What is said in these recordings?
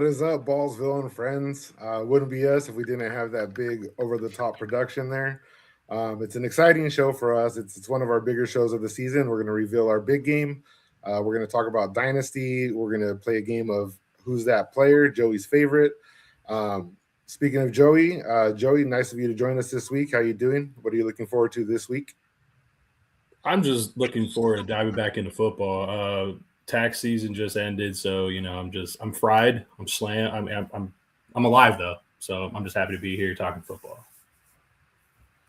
What is up, Ballsville and friends? Wouldn't be us if we didn't have that big over-the-top production there. It's an exciting show for us. It's one of our bigger shows of the season. We're going to reveal our big game. We're going to talk about Dynasty. We're going to play a game of Who's That Player, Joey's favorite. Speaking of Joey, Joey, nice of you to join us this week. How you doing? What are you looking forward to this week? I'm just looking forward to diving back into football. Tax season just ended, so I'm fried. I'm slammed. I'm alive though, so I'm just happy to be here talking football.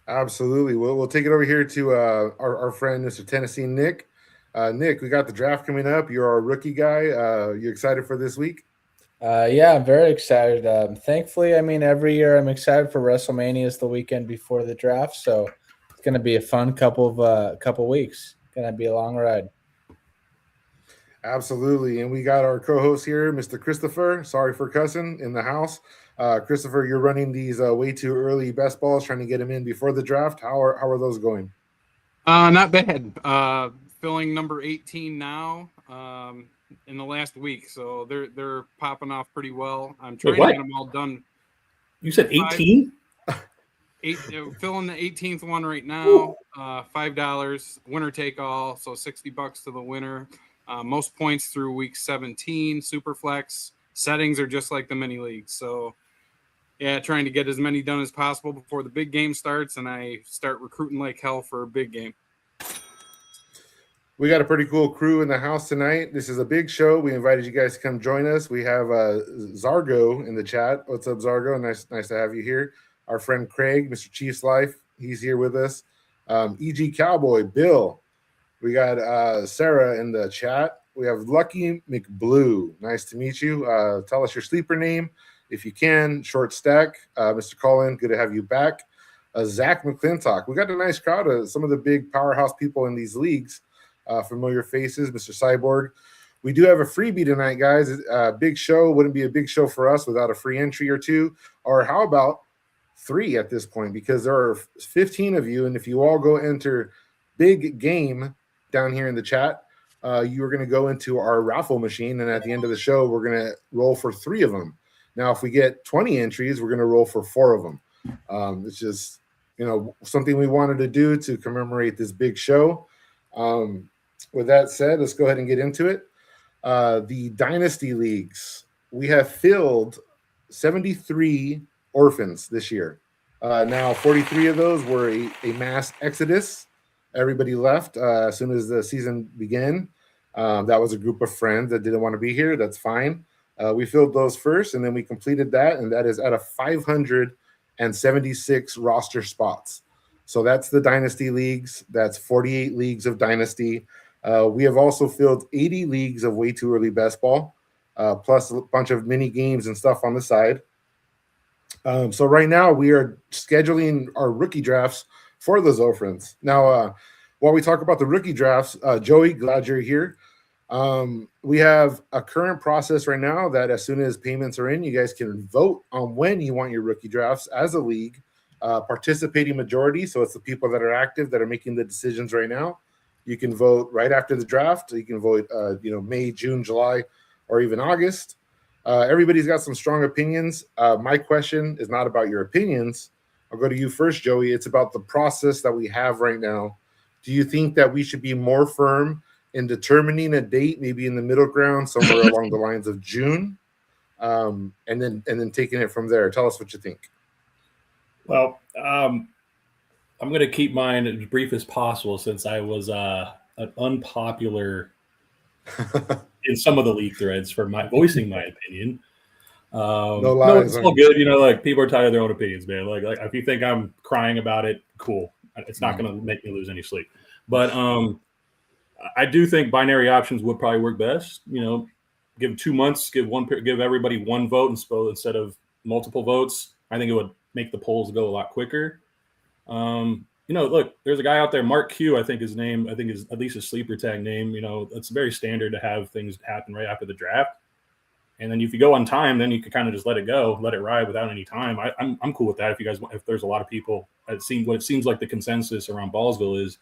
Absolutely. We'll take it over here to our friend, Mr. Tennessee Nick. Nick, we got the draft coming up. You're our rookie guy. You excited for this week? Yeah, I'm very excited. Thankfully, every year I'm excited for WrestleMania is the weekend before the draft, so it's going to be a fun couple weeks. Going to be a long ride. Absolutely. And we got our co-host here, Mr. Christopher. Sorry for cussing in the house. Christopher, you're running these way too early best balls, trying to get them in before the draft. How are those going? Not bad. Filling number 18 now in the last week, so they're popping off pretty well. I'm trying to get them all done. You said 18? Filling the 18th one right now. $5, winner take all, so $60 to the winner. Most points through week 17, Superflex. Settings are just like the mini leagues. So, yeah, trying to get as many done as possible before the big game starts, and I start recruiting like hell for a big game. We got a pretty cool crew in the house tonight. This is a big show. We invited you guys to come join us. We have Zargo in the chat. What's up, Zargo? Nice to have you here. Our friend Craig, Mr. Chief's Life, he's here with us. EG Cowboy, Bill. We got Sarah in the chat. We have Lucky McBlue. Nice to meet you. Tell us your sleeper name if you can. Short stack. Mr. Colin, good to have you back. Zach McClintock. We got a nice crowd of some of the big powerhouse people in these leagues. Familiar faces. Mr. Cyborg. We do have a freebie tonight, guys. Big show. Wouldn't be a big show for us without a free entry or two. Or how about 3 at this point? Because there are 15 of you, and if you all go enter big game down here in the chat, you are going to go into our raffle machine, and at the end of the show, we're going to roll for 3 of them. Now, if we get 20 entries, we're going to roll for 4 of them. It's just, something we wanted to do to commemorate this big show. With that said, let's go ahead and get into it. The Dynasty Leagues. We have filled 73 orphans this year. Now, 43 of those were a mass exodus. Everybody left as soon as the season began. That was a group of friends that didn't want to be here. That's fine. We filled those first, and then we completed that, and that is out of 576 roster spots. So that's the Dynasty Leagues. That's 48 leagues of Dynasty. We have also filled 80 leagues of way too early best ball, plus a bunch of mini games and stuff on the side. So right now we are scheduling our rookie drafts for those orphans. Now, while we talk about the rookie drafts, Joey, glad you're here. We have a current process right now that as soon as payments are in, you guys can vote on when you want your rookie drafts as a league. Participating majority, so it's the people that are active that are making the decisions right now. You can vote right after the draft. You can vote, May, June, July, or even August. Everybody's got some strong opinions. My question is not about your opinions. I'll go to you first, Joey. It's about the process that we have right now. Do you think that we should be more firm in determining a date, maybe in the middle ground, somewhere along the lines of June, and then taking it from there? Tell us what you think. Well, I'm going to keep mine as brief as possible since I was an unpopular in some of the league threads for voicing my opinion. No lies. No, it's all good. People are tired of their own opinions, man. Like if you think I'm crying about it, cool. It's not going to make me lose any sleep. But I do think binary options would probably work best. Give 2 months, give everybody one vote instead of multiple votes. I think it would make the polls go a lot quicker. Look, there's a guy out there, Mark Q, I think his name, is at least a sleeper tag name. It's very standard to have things happen right after the draft. And then if you go on time, then you can kind of just let it go, let it ride without any time. I'm cool with that. If there's a lot of people, what it seems like the consensus around Ballsville is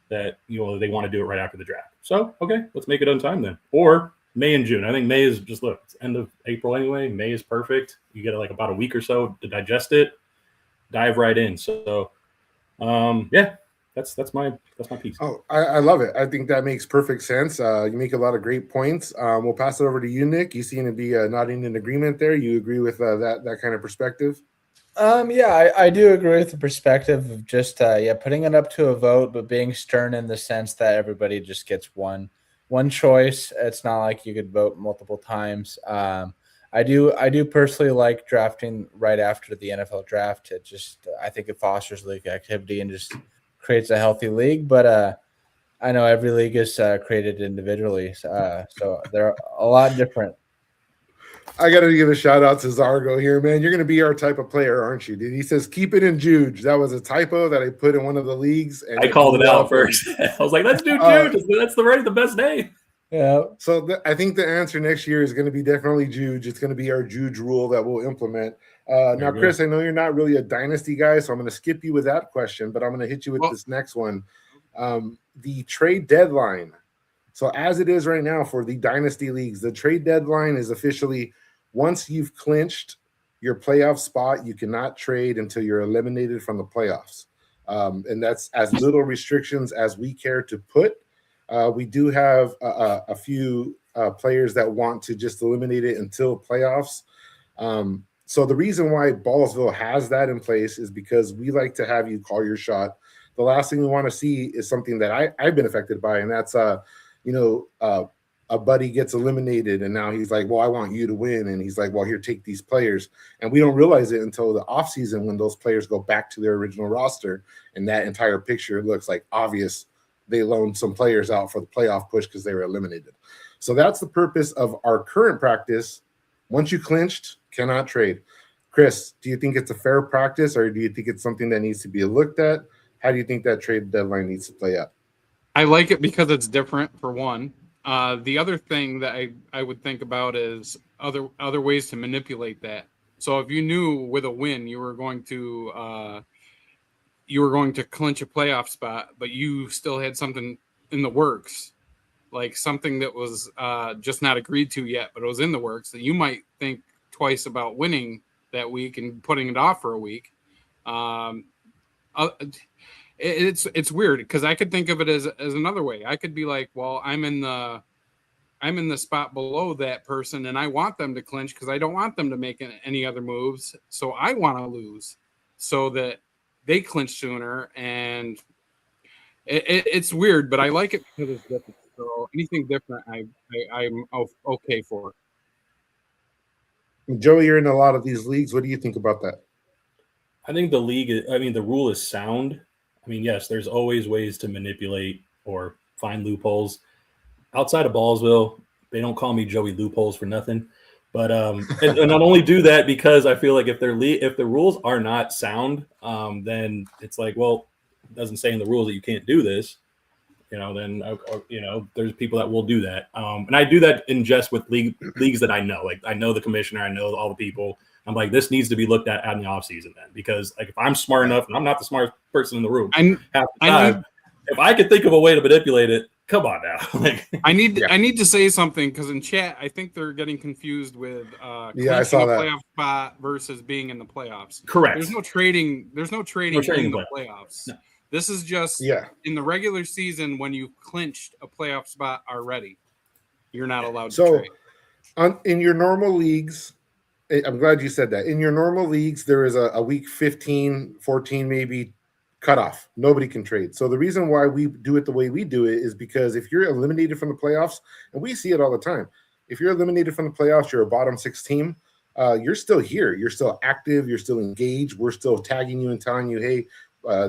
that, they want to do it right after the draft. So, okay, let's make it on time then. Or May and June. I think May is just look. It's end of April anyway. May is perfect. You get like about a week or so to digest it, dive right in. So, yeah, that's my piece. Oh, I love it. I think that makes perfect sense. You make a lot of great points. We'll pass it over to you, Nick. You seem to be nodding in agreement there. You agree with that kind of perspective? Yeah, I do agree with the perspective of just putting it up to a vote, but being stern in the sense that everybody just gets one choice. It's not like you could vote multiple times. I do personally like drafting right after the NFL draft. I think it fosters league activity and just creates a healthy league. But I know every league is created individually, so they're a lot different. I got to give a shout out to Zargo here, man. You're going to be our type of player, aren't you, dude? He says, keep it in Juge. That was a typo that I put in one of the leagues. And I called it out first. I was like, let's do Juge. That's the best name. Yeah. So I think the answer next year is going to be definitely Juge. It's going to be our Juge rule that we'll implement. Now, Chris, I know you're not really a dynasty guy, so I'm going to skip you with that question, but I'm going to hit you with this next one. The trade deadline. So as it is right now for the dynasty leagues, the trade deadline is officially once you've clinched your playoff spot, you cannot trade until you're eliminated from the playoffs. And that's as little restrictions as we care to put. We do have a few players that want to just eliminate it until playoffs. So the reason why Ballsville has that in place is because we like to have you call your shot. The last thing we want to see is something that I've been affected by, and that's a buddy gets eliminated and now he's like, well, I want you to win. And he's like, well, here, take these players. And we don't realize it until the offseason when those players go back to their original roster and that entire picture looks like obvious they loaned some players out for the playoff push because they were eliminated. So that's the purpose of our current practice. Once you clinched, cannot trade. Chris, do you think it's a fair practice or do you think it's something that needs to be looked at? How do you think that trade deadline needs to play out? I like it because it's different, for one. The other thing that I would think about is other ways to manipulate that. So if you knew with a win you were going to clinch a playoff spot, but you still had something in the works, like something that was just not agreed to yet, but it was in the works, that you might think twice about winning that week and putting it off for a week. It's weird because I could think of it as another way. I could be like, well, I'm in the spot below that person and I want them to clinch because I don't want them to make any other moves. So I want to lose so that they clinch sooner. And it's weird, but I like it because it's different. So anything different, I'm okay for it. Joey, you're in a lot of these leagues. What do you think about that? I think the rule is sound. I mean, yes, there's always ways to manipulate or find loopholes. Outside of Ballsville, they don't call me Joey Loopholes for nothing. But and not only do that because I feel like if the rules are not sound, then it's like, well, it doesn't say in the rules that you can't do this. Then there's people that will do that. And I do that in jest with leagues that I know. Like I know the commissioner, I know all the people. I'm like, this needs to be looked at in the offseason then, because like if I'm smart enough, and I'm not the smartest person in the room, if I could think of a way to manipulate it, come on now. I need to say something because in chat, I think they're getting confused with I saw that playoff spot versus being in the playoffs. Correct. There's no trading. There's no trading in the playoffs. No. This is just in the regular season when you've clinched a playoff spot already. You're not allowed to trade. In your normal leagues, I'm glad you said that. In your normal leagues, there is a week 15, 14 maybe cutoff. Nobody can trade. So the reason why we do it the way we do it is because if you're eliminated from the playoffs, and we see it all the time, if you're eliminated from the playoffs, you're a bottom 6 team, you're still here. You're still active. You're still engaged. We're still tagging you and telling you, hey,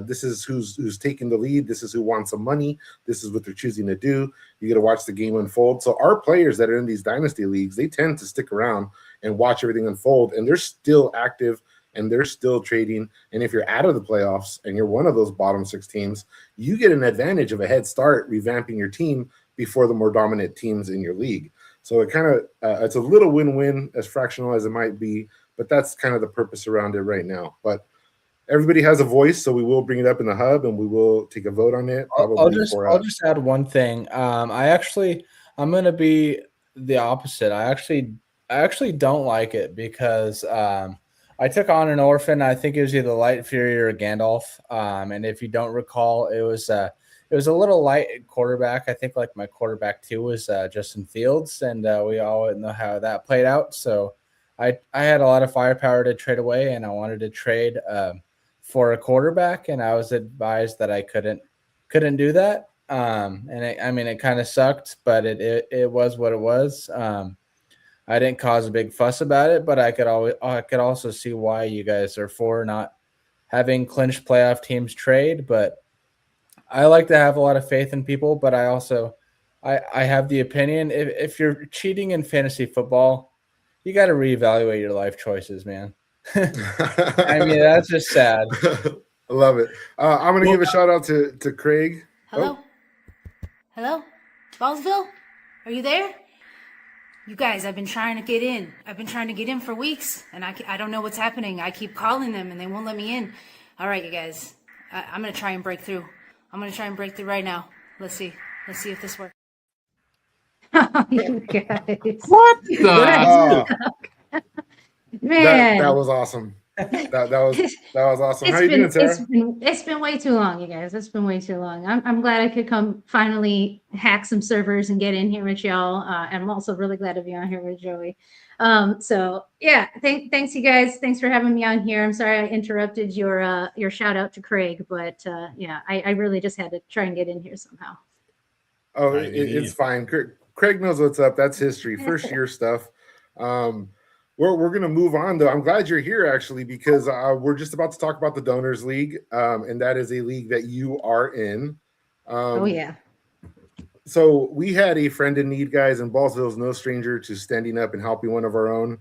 this is who's taking the lead. This is who wants some money. This is what they're choosing to do. You got to watch the game unfold. So our players that are in these dynasty leagues, they tend to stick around and watch everything unfold, and they're still active and they're still trading. And if you're out of the playoffs and you're one of those bottom 6 teams, you get an advantage of a head start revamping your team before the more dominant teams in your league. So it kind of it's a little win-win, as fractional as it might be, but that's kind of the purpose around it right now. But everybody has a voice, so we will bring it up in the hub and we will take a vote on it. I'll just add one thing. I'm going to be the opposite. I actually don't like it because I took on an orphan. I think it was either Light Fury or Gandalf. And if you don't recall, it was a little light quarterback. I think like my quarterback too was Justin Fields, and we all know how that played out. So I had a lot of firepower to trade away, and I wanted to trade for a quarterback, and I was advised that I couldn't do that. And it kind of sucked, but it was what it was. I didn't cause a big fuss about it, but I could also see why you guys are for not having clinched playoff teams trade. But I like to have a lot of faith in people, but I also I have the opinion if you're cheating in fantasy football, you got to reevaluate your life choices, man. I mean, that's just sad. I love it. I'm going to give a shout out to Craig. Hello? Hello? Ballsville? Are you there? You guys, I've been trying to get in. I've been trying to get in for weeks, and I don't know what's happening. I keep calling them, and they won't let me in. All right, you guys. I'm going to try and break through. I'm going to try and break through right now. Let's see. Let's see if this works. You guys. What Oh, Man. that was awesome. That was awesome. How you doing, Sarah? It's been way too long, you guys. It's been way too long. I'm glad I could come finally hack some servers and get in here with y'all. And I'm also really glad to be on here with Joey. So yeah, thanks you guys. Thanks for having me on here. I'm sorry I interrupted your shout out to Craig, but yeah, I really just had to try and get in here somehow. Oh, it's fine. Craig knows what's up. That's history. First year stuff. We're going to move on, though. I'm glad you're here, actually, because we're just about to talk about the Donors League, and that is a league that you are in. Oh, yeah. So we had a friend in need, guys, and Ballsville is no stranger to standing up and helping one of our own.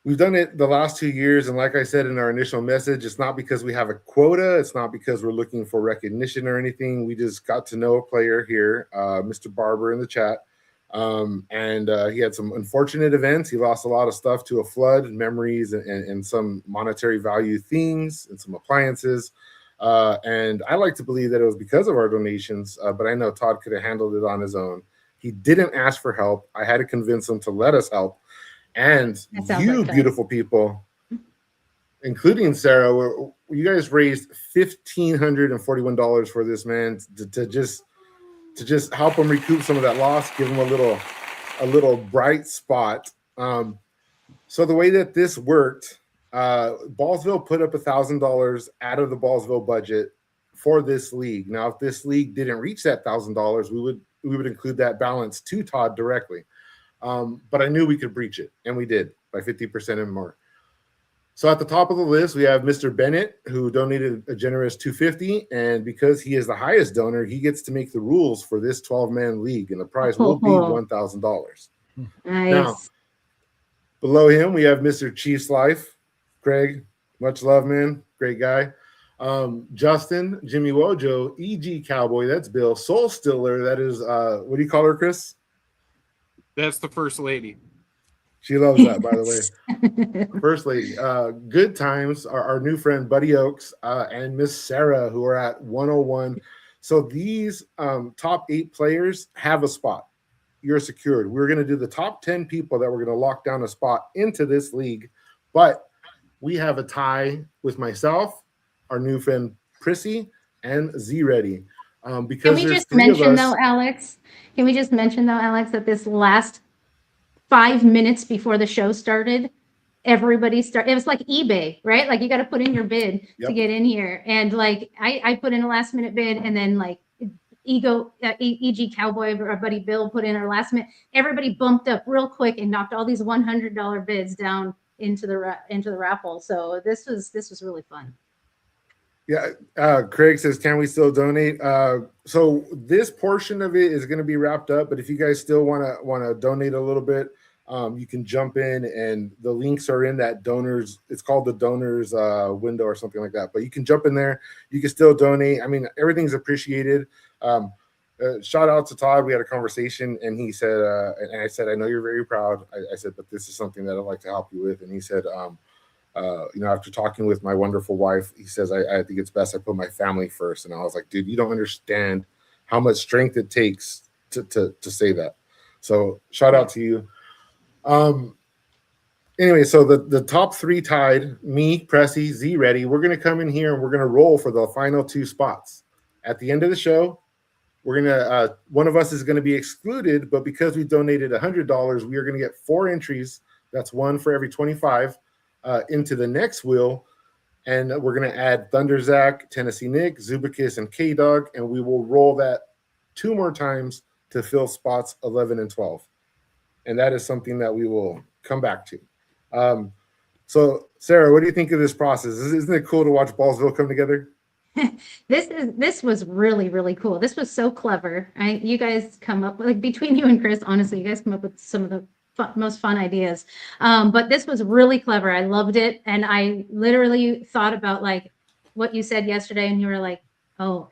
We've done it the last 2 years, and like I said in our initial message, it's not because we have a quota. It's not because we're looking for recognition or anything. We just got to know a player here, Mr. Barber in the chat. And he had some unfortunate events. He lost a lot of stuff to a flood, memories, and some monetary value things and some appliances. And I like to believe that it was because of our donations, but I know Todd could have handled it on his own. He didn't ask for help. I had to convince him to let us help. And you beautiful people, including Sarah, you guys raised $1,541 for this man to just help him recoup some of that loss, give him a little bright spot. So the way that this worked, Ballsville put up $1,000 out of the Ballsville budget for this league. Now, if this league didn't reach that $1,000, we would include that balance to Todd directly. But I knew we could breach it, and we did by 50% and more. So at the top of the list, we have Mr. Bennett, who donated a generous $250, and because he is the highest donor, he gets to make the rules for this 12-man league, and the prize will be $1,000. Nice. Now, below him, we have Mr. Chief's Life. Craig, much love, man. Great guy. Justin, Jimmy Wojo, EG Cowboy, that's Bill. Soul Stiller, that is, what do you call her, Chris? That's the first lady. She loves that, by the way. First lady. Good Times, our new friend Buddy Oaks, and Miss Sarah, who are at 101. So these top 8 players have a spot. You're secured. We're going to do the top 10 people that we're going to lock down a spot into this league. But we have a tie with myself, our new friend Prissy, and Z-Ready. Because Can we just mention, though, Alex? Can we just mention, though, Alex, that this last 5 minutes before the show started, everybody started. It was like eBay, right? Like you got to put in your bid to get in here. And like I put in a last minute bid, and then like EG Cowboy, our buddy Bill, put in our last minute. Everybody bumped up real quick and knocked all these $100 bids down into the raffle. So this was really fun. Yeah, Craig says, can we still donate? So this portion of it is going to be wrapped up, but if you guys still want to donate a little bit, you can jump in, and the links are in that donors. It's called the donors window or something like that. But you can jump in there. You can still donate. I mean, everything's appreciated. Shout out to Todd. We had a conversation, and he said, and I said, I know you're very proud. I said, but this is something that I'd like to help you with. And he said, after talking with my wonderful wife, he says, I think it's best I put my family first. And I was like, dude, you don't understand how much strength it takes to say that. So shout out to you. Anyway, so the top three tied, me, Pressy, Z Ready. We're going to come in here and we're going to roll for the final two spots. At the end of the show, we're going to, one of us is going to be excluded, but because we donated $100, we are going to get 4 entries. That's one for every 25 into the next wheel. And we're going to add Thunder Zach, Tennessee Nick, Zubakis, and K-Dog, and we will roll that 2 more times to fill spots 11 and 12. And that is something that we will come back to. So, Sarah, what do you think of this process? Isn't it cool to watch Ballsville come together? This was really, really cool. This was so clever. You guys come up, like, between you and Chris, honestly, you guys come up with some of the most fun ideas. But this was really clever. I loved it. And I literally thought about, like, what you said yesterday, and you were like, oh,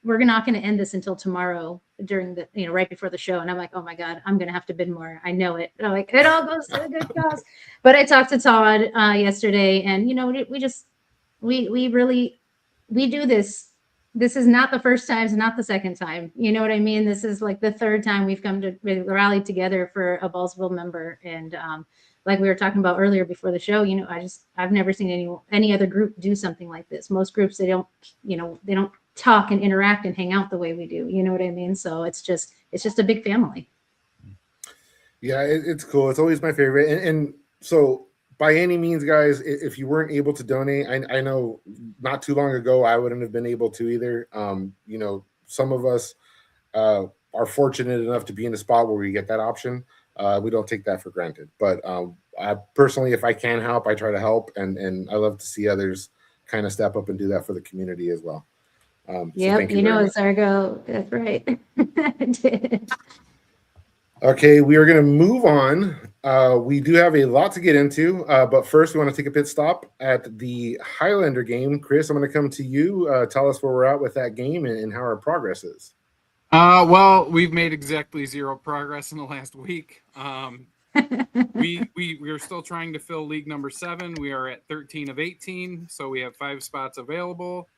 we're not going to end this until tomorrow during the, right before the show. And I'm like, oh my God, I'm going to have to bid more. I know it. And I'm like, it all goes to a good cause. But I talked to Todd yesterday, and, we do this. This is not the first time, it's not the second time. You know what I mean? This is like the third time we've come to rally together for a Ballsville member. And like we were talking about earlier before the show, I've never seen any other group do something like this. Most groups, they don't talk and interact and hang out the way we do. You know what I mean? So it's just a big family. Yeah, it's cool. It's always my favorite. And so by any means, guys, if you weren't able to donate, I know not too long ago, I wouldn't have been able to either. Some of us are fortunate enough to be in a spot where we get that option. We don't take that for granted. But I personally, if I can help, I try to help. And I love to see others kind of step up and do that for the community as well. Yep, Zargo, that's right. Okay, we are going to move on. We do have a lot to get into, but first we want to take a pit stop at the Highlander game. Chris, I'm going to come to you. Tell us where we're at with that game and how our progress is. Well, we've made exactly 0 progress in the last week. We are still trying to fill league number 7. We are at 13 of 18, so we have 5 spots available.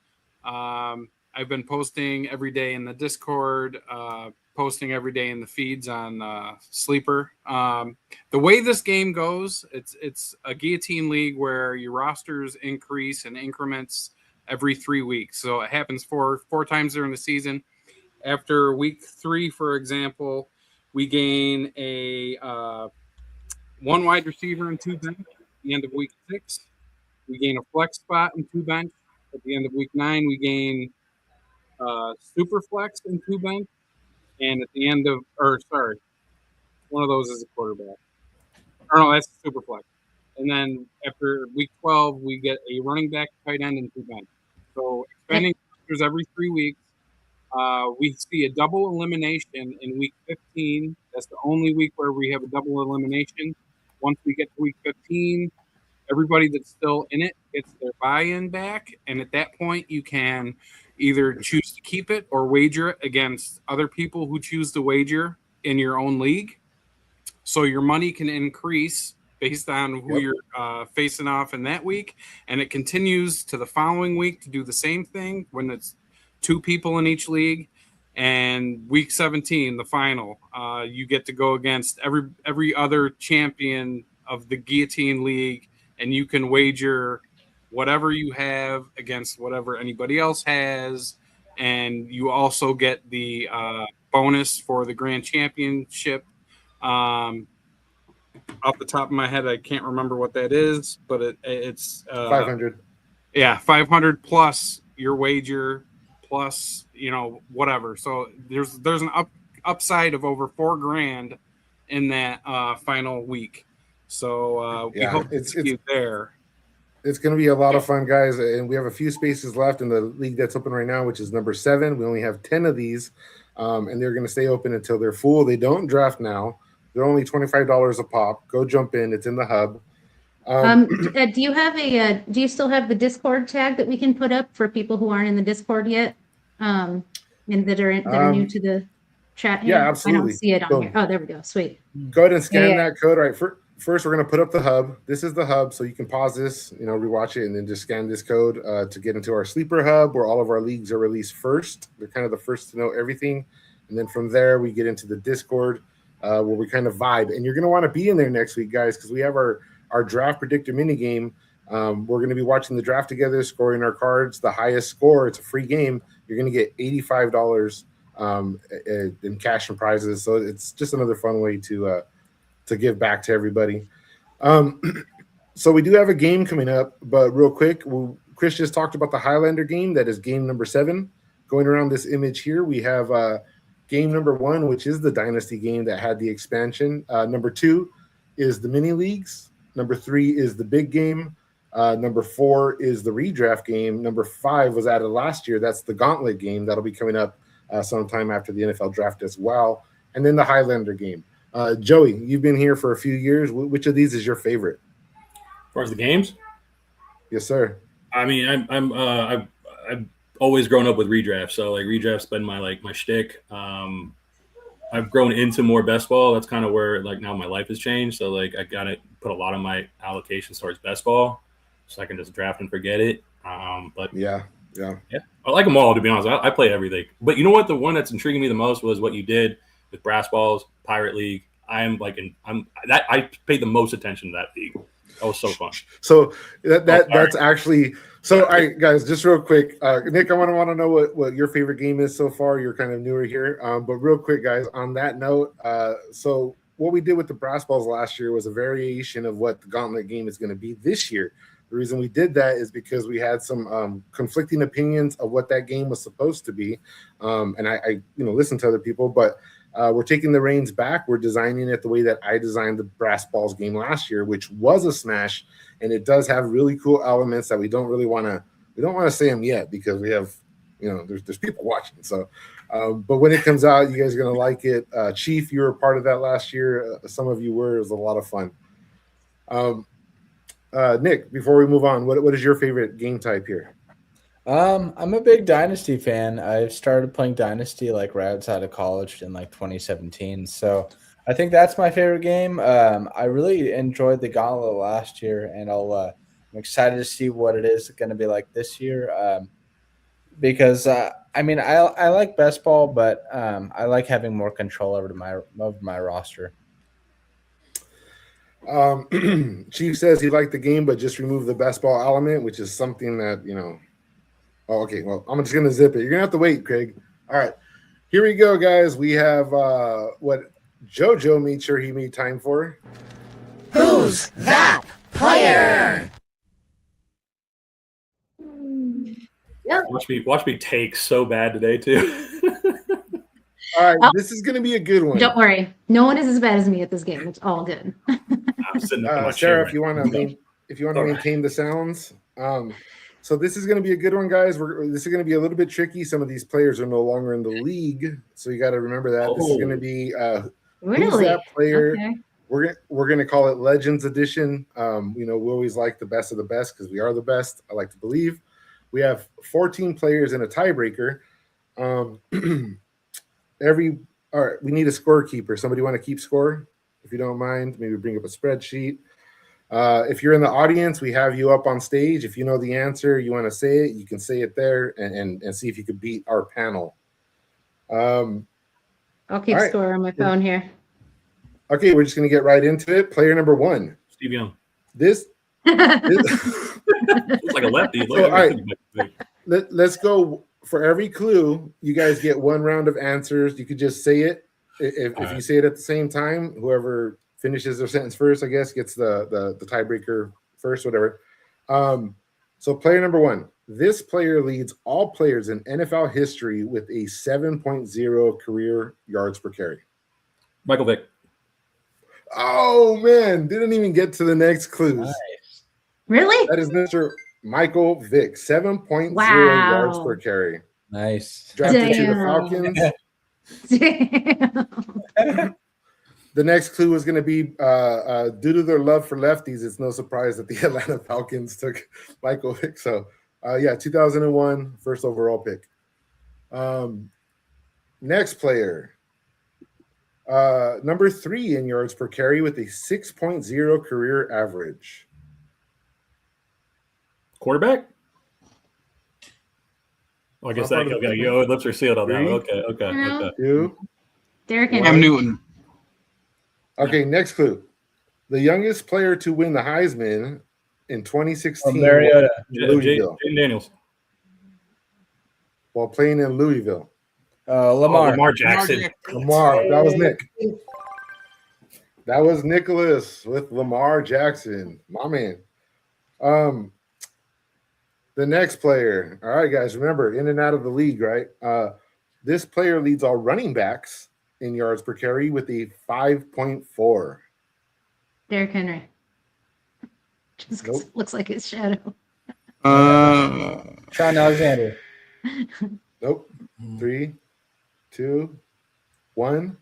I've been posting every day in the Discord, posting every day in the feeds on Sleeper. The way this game goes, it's a guillotine league where your rosters increase in increments every 3 weeks. So it happens four times during the season. After week 3, for example, we gain a 1 wide receiver and 2 bench. At the end of week 6, we gain a flex spot and 2 bench. At the end of week 9, we gain super flex and 2 bench. And at the end of, one of those is a quarterback. Or no, that's super flex. And then after week 12, we get a running back, tight end, and 2 bench. So expanding rosters every 3 weeks. We see a double elimination in week 15. That's the only week where we have a double elimination. Once we get to week 15, everybody that's still in it gets their buy-in back. And at that point, you can either choose to keep it or wager it against other people who choose to wager in your own league. So your money can increase based on who you're facing off in that week. And it continues to the following week to do the same thing when it's 2 people in each league. And week 17, the final, you get to go against every other champion of the Guillotine League, and you can wager whatever you have against whatever anybody else has. And you also get the bonus for the grand championship. Off the top of my head, I can't remember what that is, but it's 500. Yeah, 500 plus your wager plus, whatever. So there's an upside of over $4,000 in that final week. So we hope to see you there. It's going to be a lot of fun, guys. And we have a few spaces left in the league that's open right now, which is number 7. We only have 10 of these, and they're going to stay open until they're full. They don't draft now. They're only $25 a pop. Go jump in. It's in the hub. Do you still have the Discord tag that we can put up for people who aren't in the Discord yet? And that are new to the chat here? Yeah, absolutely. I don't see it on here. Oh, there we go. Sweet. Go ahead and scan that code. All right. First, we're going to put up the hub. This is the hub, so you can pause this, rewatch it, and then just scan this code to get into our sleeper hub where all of our leagues are released first. They're kind of the first to know everything. And then from there, we get into the Discord. where we kind of vibe. And you're going to want to be in there next week, guys, because we have our draft predictor mini game. We're going to be watching the draft together, scoring our cards. The highest score, it's a free game. You're going to get $85 in cash and prizes. So it's just another fun way to give back to everybody. So we do have a game coming up, but real quick, Chris just talked about the Highlander game. That is game number 7. Going around this image here, we have game number 1, which is the Dynasty game that had the expansion. Number 2 is the mini leagues. Number 3 is the big game. Number 4 is the redraft game. Number 5 was added last year. That's the Gauntlet game. That'll be coming up sometime after the NFL draft as well. And then the Highlander game. Joey, you've been here for a few years. Which of these is your favorite? As far as the games? Yes, sir. I mean, I've always grown up with redraft, so like redraft's been my shtick. I've grown into more best ball. That's kind of where like now my life has changed. So like I got to put a lot of my allocations towards best ball, so I can just draft and forget it. But yeah, I like them all, to be honest. I play everything. But you know what? The one that's intriguing me the most was what you did with Brass Balls, Pirate League. I paid the most attention to that league. That was so fun. So that's actually so. All right, guys, just real quick, Nick, I want to know what your favorite game is so far. You're kind of newer here, but real quick, guys. On that note, so what we did with the Brass Balls last year was a variation of what the Gauntlet game is going to be this year. The reason we did that is because we had some conflicting opinions of what that game was supposed to be, and I listened to other people, but. We're taking the reins back. We're designing it the way that I designed the Brass Balls game last year, which was a smash, and it does have really cool elements that we don't want to say them yet because we have, there's people watching. So, but when it comes out, you guys are gonna like it. Chief, you were part of that last year. Some of you were. It was a lot of fun. Nick, before we move on, what is your favorite game type here? I'm a big Dynasty fan. I started playing Dynasty like right outside of college in like 2017. So I think that's my favorite game. I really enjoyed the Gauntlet last year, and I'm excited to see what it is going to be like this year. Because I like best ball, but I like having more control over my roster. Chief says he liked the game, but just remove the best ball element, which is something that Oh, okay. Well, I'm just going to zip it. You're going to have to wait, Craig. All right. Here we go, guys. We have what JoJo made sure he made time for. Who's that player? Yep. Watch me take so bad today, too. All right. This is going to be a good one. Don't worry. No one is as bad as me at this game. It's all good. I'm sitting up in my Sarah, chair if you want to maintain the sounds. So this is going to be a good one, guys. This is going to be a little bit tricky. Some of these players are no longer in the league, so you got to remember that. This is going to be who's that player? Okay. We're going to call it Legends Edition. We always like the best of the best because we are the best. I like to believe. We have 14 players in a tiebreaker. All right, we need a scorekeeper. Somebody want to keep score? If you don't mind, maybe bring up a spreadsheet. If you're in the audience, we have you up on stage. If you know the answer, you want to say it, you can say it there and see if you could beat our panel. I'll keep score on my phone here. Okay, we're just going to get right into it. Player number 1. Steve Young. This Looks like a lefty. So, all right. Let's go. For every clue, you guys get one round of answers. You could just say it. If you say it at the same time, whoever finishes their sentence first, I guess, gets the tiebreaker first, whatever. So player number 1. This player leads all players in NFL history with a 7.0 career yards per carry. Michael Vick. Oh, man. Didn't even get to the next clues. Nice. Really? That is Mr. Michael Vick, 7.0 Wow. yards per carry. Nice. Drafted to the Damn. Falcons. Damn. The next clue was going to be due to their love for lefties, it's no surprise that the Atlanta Falcons took Michael Vick. So, 2001, first overall pick. Next player, number 3 in yards per carry with a 6.0 career average. Quarterback? Oh, I guess that lips are sealed on that one. Okay. Two. Derrick Cam Henry. Newton. Okay, next clue. The youngest player to win the Heisman in 2016 Mariota. Louisville, Jaden Daniels. while playing in Louisville. Lamar. Lamar Jackson. Lamar, that was Nick. That was Nicholas with Lamar Jackson, my man. The next player. All right, guys, remember, in and out of the league, right? This player leads all running backs in yards per carry with a 5.4. Derrick Henry. Just 'cause Nope. it looks like his shadow. Sean Alexander. Nope. 3, 2, 1.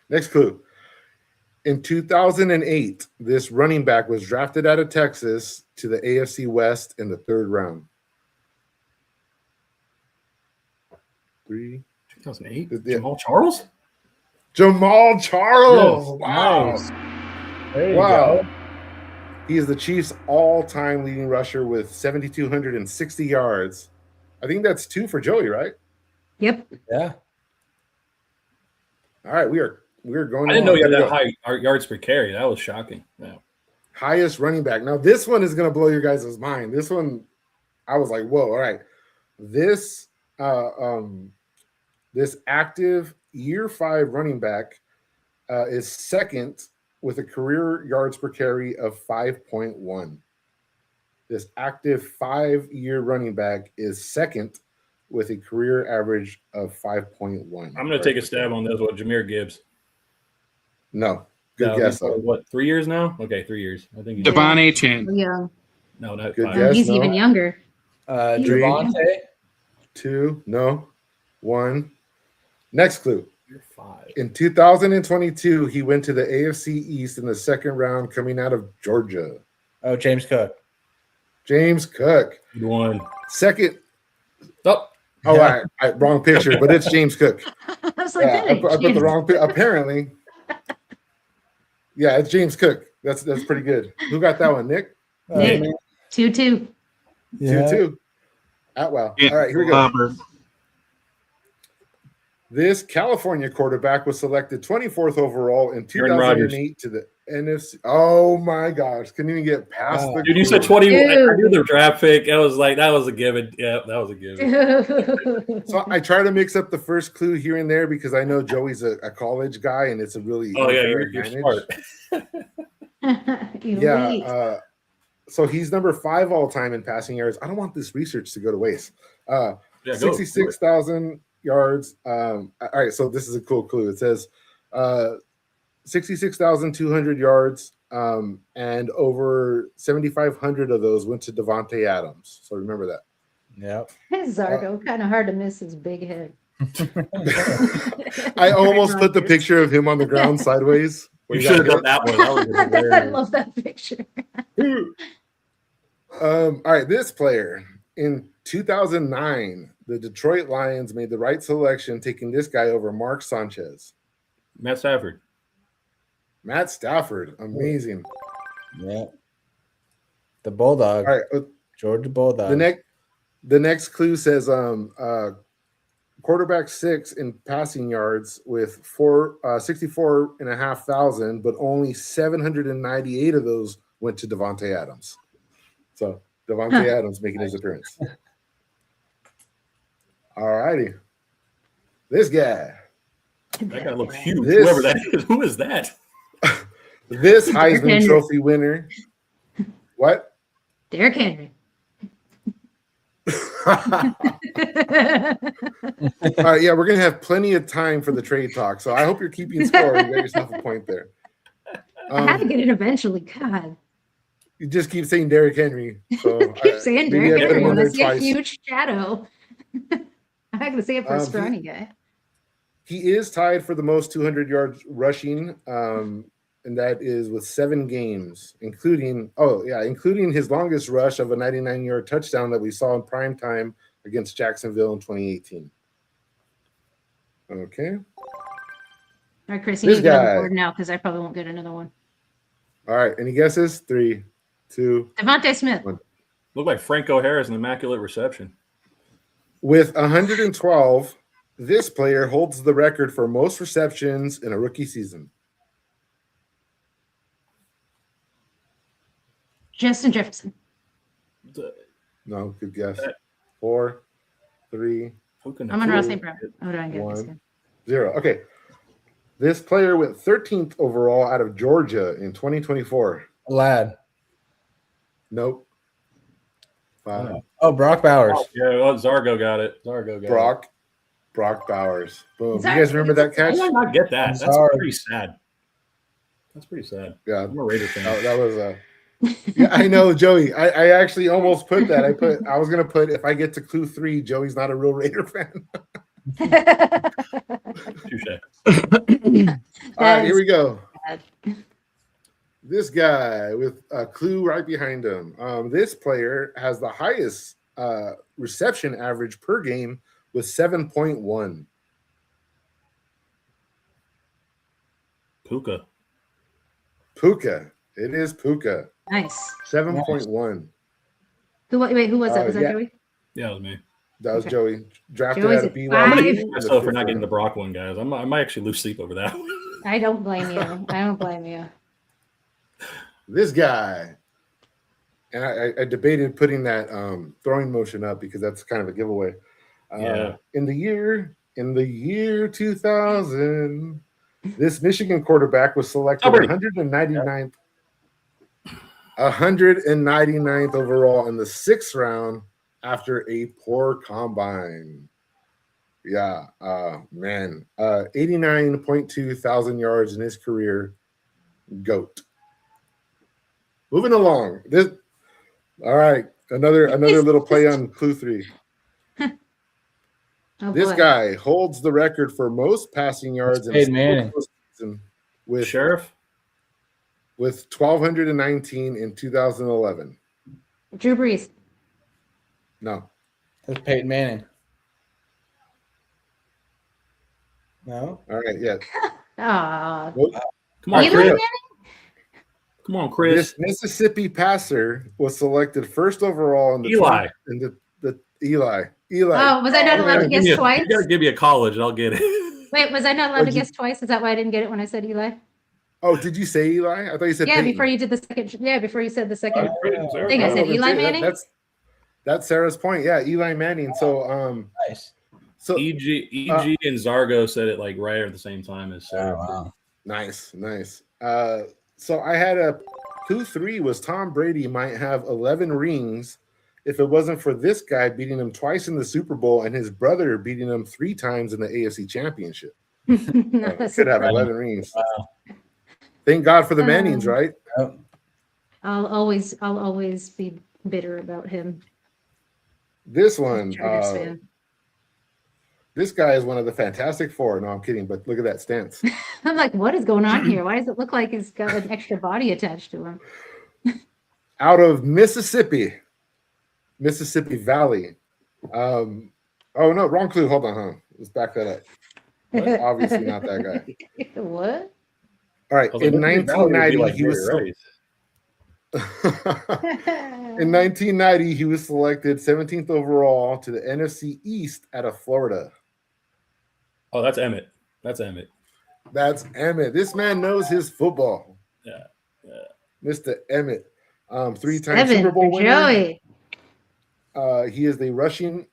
Next clue. In 2008, this running back was drafted out of Texas to the AFC West in the 3rd round. 3. 2008. Yeah. Jamal Charles. Jamal Charles. Yes, Wow. nice. There you Wow. go. He is the Chiefs' all-time leading rusher with 7,260 yards. I think that's 2 for Joey, right? Yep. Yeah. All right, we're going. I didn't know along. you had Here we that go. high yards per carry. That was shocking. Yeah. Highest running back. Now, this one is going to blow your guys' mind. This one, I was like, whoa, all right. This this active year 5 running back is second with a career yards per carry of 5.1. This active 5-year running back is second with a career average of 5.1. I'm going to take a stab on this. What, Jahmyr Gibbs? No. Good No, guess, he's though. what, 3 years now? Okay, 3 years. I think he's Devon Achane. Young. no, not Good 5. guess. He's no. even younger. Three. Javante. 2, no. 1. Next clue. You're 5. In 2022, he went to the AFC East in the 2nd round coming out of Georgia. Oh, James Cook. James Cook. Good one. Second. Oh, Oh, Yeah. wrong picture, but it's James Cook. I was like, Yeah, I put the wrong picture. Apparently. Yeah, it's James Cook. That's pretty good. Who got that one, Nick? Nick. 2-2. 2-2. Atwell. Yeah. All right, here we go. Robert. This California quarterback was selected 24th overall in Aaron Rodgers. 2008 to the NFC. Oh my gosh, couldn't even get past the. dude, you said clue. 20. I Dude. knew the draft pick. I was like, that was a given. Yeah, that was a given. So I try to mix up the first clue here and there because I know Joey's a college guy and it's a really Oh, yeah, unfair you're advantage. smart. Yeah. So he's number 5 all time in passing yards. I don't want this research to go to waste. Yeah, go. 66,000 yards. All right, so this is a cool clue. It says 66,200 yards, and over 7,500 of those went to Devontae Adams. So remember that. Yep. Zargo, kind of hard to miss his big head. I almost put the picture of him on the ground sideways. You should have done that one. That was I hilarious. love that picture. All right, this player in 2009, the Detroit Lions made the right selection, taking this guy over Mark Sanchez. Matt Stafford. Matt Stafford, amazing. Yeah. The Bulldog. All right, Georgia Bulldog. the next clue says quarterback 6 in passing yards with 64,500, but only 798 of those went to Devontae Adams. So Devontae Adams making his appearance. All righty. This guy. That guy looks huge. This- Whoever that is. Who is that? This Heisman Henry. Trophy winner. What? Derrick Henry. All right, yeah, we're gonna have plenty of time for the trade talk. So I hope you're keeping score. You got yourself a point there. I had to get it eventually. God. You just keep saying Derrick Henry. So I keep saying maybe Derrick I put him Henry on when I there see a twice. huge shadow. I'm not going to say it for a scrawny guy. He is tied for the most 200 yards rushing, and that is with 7 games, including his longest rush of a 99-yard touchdown that we saw in prime time against Jacksonville in 2018. Okay. All right, Chris, you This need to get on guy. the board now because I probably won't get another one. All right. Any guesses? 3, 2. Devontae Smith. Looked like Franco Harris in Immaculate Reception. With 112, this player holds the record for most receptions in a rookie season. Justin Jefferson. No, good guess. 4, 3, Amon-Ra St. Brown. Oh, do I get this 1, one? 0. Okay. This player went 13th overall out of Georgia in 2024. Lad. Nope. 5. Oh, Brock Bowers. Yeah, well, Zargo got it. Zargo got Brock Bowers. Boom. Is You that- guys remember that it. How catch? did I not get that? I'm That's sorry. pretty sad. That's pretty sad. Yeah. I'm a Raider fan. That was yeah, I know, Joey. I actually almost put that. I was gonna put if I get to clue 3, Joey's not a real Raider fan. Touche. All right, here we go. bad. This guy with a clue right behind him. This player has the highest reception average per game with 7.1. Puka. Puka. It is Puka. Nice. 7.1. Who was that? Was that yeah. Joey? Yeah, it was me. That was Okay. Joey. Drafted Joey's out of at BYU. five. I'm gonna in hate the myself for 5th not getting the round. Brock one, guys. I might actually lose sleep over that. I don't blame you. I don't blame you. This guy. And I debated putting that throwing motion up because that's kind of a giveaway. Yeah. In the year 2000, this Michigan quarterback was selected 199th overall in the 6th round after a poor combine. Yeah, man, 89.2 thousand yards in his career. GOAT. Moving along. All right, another little play on clue 3. Oh, This boy. guy holds the record for most passing yards in a Peyton Manning. single season with Sheriff? 1,219 in 2011. Drew Brees. No, That's Peyton Manning. No? all right, yeah. Ah, Come on, Eli Chris. Manning? Come on, Chris. This Mississippi passer was selected first overall in the Eli. Eli. Oh, was I not allowed to guess twice? You gotta give me a college and I'll get it. Wait, was I not allowed to guess twice? Is that why I didn't get it when I said Eli? Oh, did you say Eli? I thought you said Yeah, Peyton. before you did the second. Yeah, before you said the second. Sorry. think I said Eli Manning? That's Sarah's point. Yeah, Eli Manning. So Nice. so EG and Zargo said it like right at the same time as Sarah. Wow. nice. So I had a clue 3 was Tom Brady might have 11 rings if it wasn't for this guy beating him twice in the Super Bowl and his brother beating him 3 times in the AFC Championship. Not Could have surprising. 11 rings. Thank God for the Mannings, right? Yep. I'll always be bitter about him. This one, Chargers fan. this guy is one of the Fantastic Four. No, I'm kidding, but look at that stance. I'm like, what is going on here? Why does it look like he's got an extra body attached to him? Out of Mississippi Valley. Oh no, wrong clue. Hold on, Let's back that up. Obviously not that guy. What? All right, in 1990, he was in 1990 he was selected 17th overall to the NFC East out of Florida. Oh, that's Emmett. That's Emmett. That's Emmett. This man knows his football. Yeah. Mr. Emmett, 3-time Seven Super Bowl for winner. Joey. He is the rushing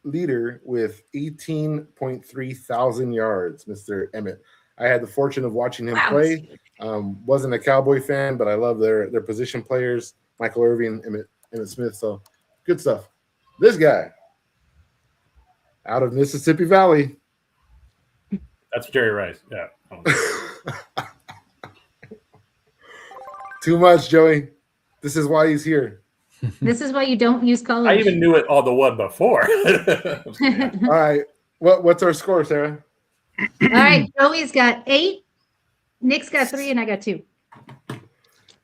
leader with 18.3 thousand yards, Mr. Emmett. I had the fortune of watching him play. Wasn't a Cowboy fan, but I love their position players, Michael Irvin, Emmett Smith. So good stuff. This guy out of Mississippi Valley. That's Jerry Rice. Yeah. Too much, Joey. This is why he's here. This is why you don't use college. I even knew it all the one before. All right. What's our score, Sarah? All right, Joey's got 8, Nick's got 3, and I got 2.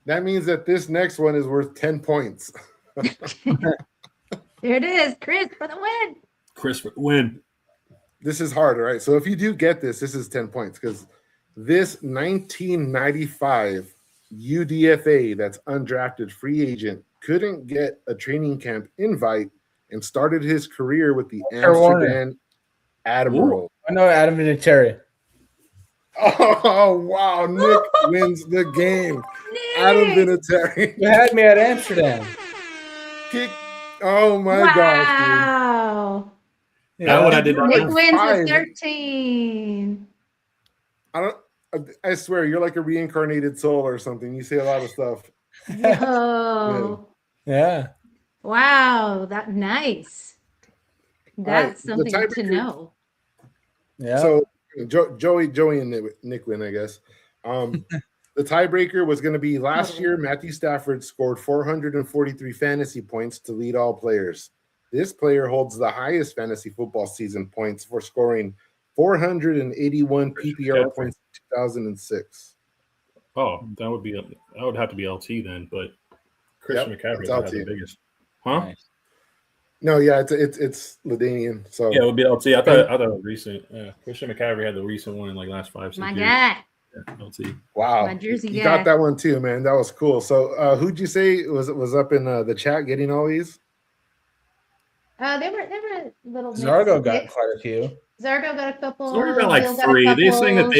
That means that this next one is worth 10 points. There it is, Chris for the win. Chris win. This is hard, all right? So if you do get this is 10 points because this 1995 UDFA that's undrafted free agent couldn't get a training camp invite and started his career with the Amsterdam Admiral. I know Adam Vinatieri. Oh wow! Nick wins the game. Adam Nick! Vinatieri You had me at Amsterdam. kick. Oh my gosh, dude! Wow. That one I did not Nick know. wins with Five. 13. I don't. I swear, you're like a reincarnated soul or something. You say a lot of stuff. Yo. Yeah. Wow. That nice. That's the something to tiebreaker- know. Yeah. So Joey and Nick win, I guess. The tiebreaker was going to be last Totally. year. Matthew Stafford scored 443 fantasy points to lead all players. This player holds the highest fantasy football season points for scoring 481 PPR points in 2006. Oh, that would have to be LT then, but Christian McCaffrey it's had the LT. biggest. Huh? Nice. No, yeah, it's Ladanian. So Yeah, it would be LT. I thought it was recent. Yeah, Christian McCaffrey had the recent one in like last 5-6 My years. guy. Yeah, LT. wow, My Jersey you guy. got that one too, man. That was cool. So who'd you say was up in the chat getting all these? They were little Zargo got mixed. quite a few. Zargo got a couple. So we got like Bill got a 3. These couple, thing that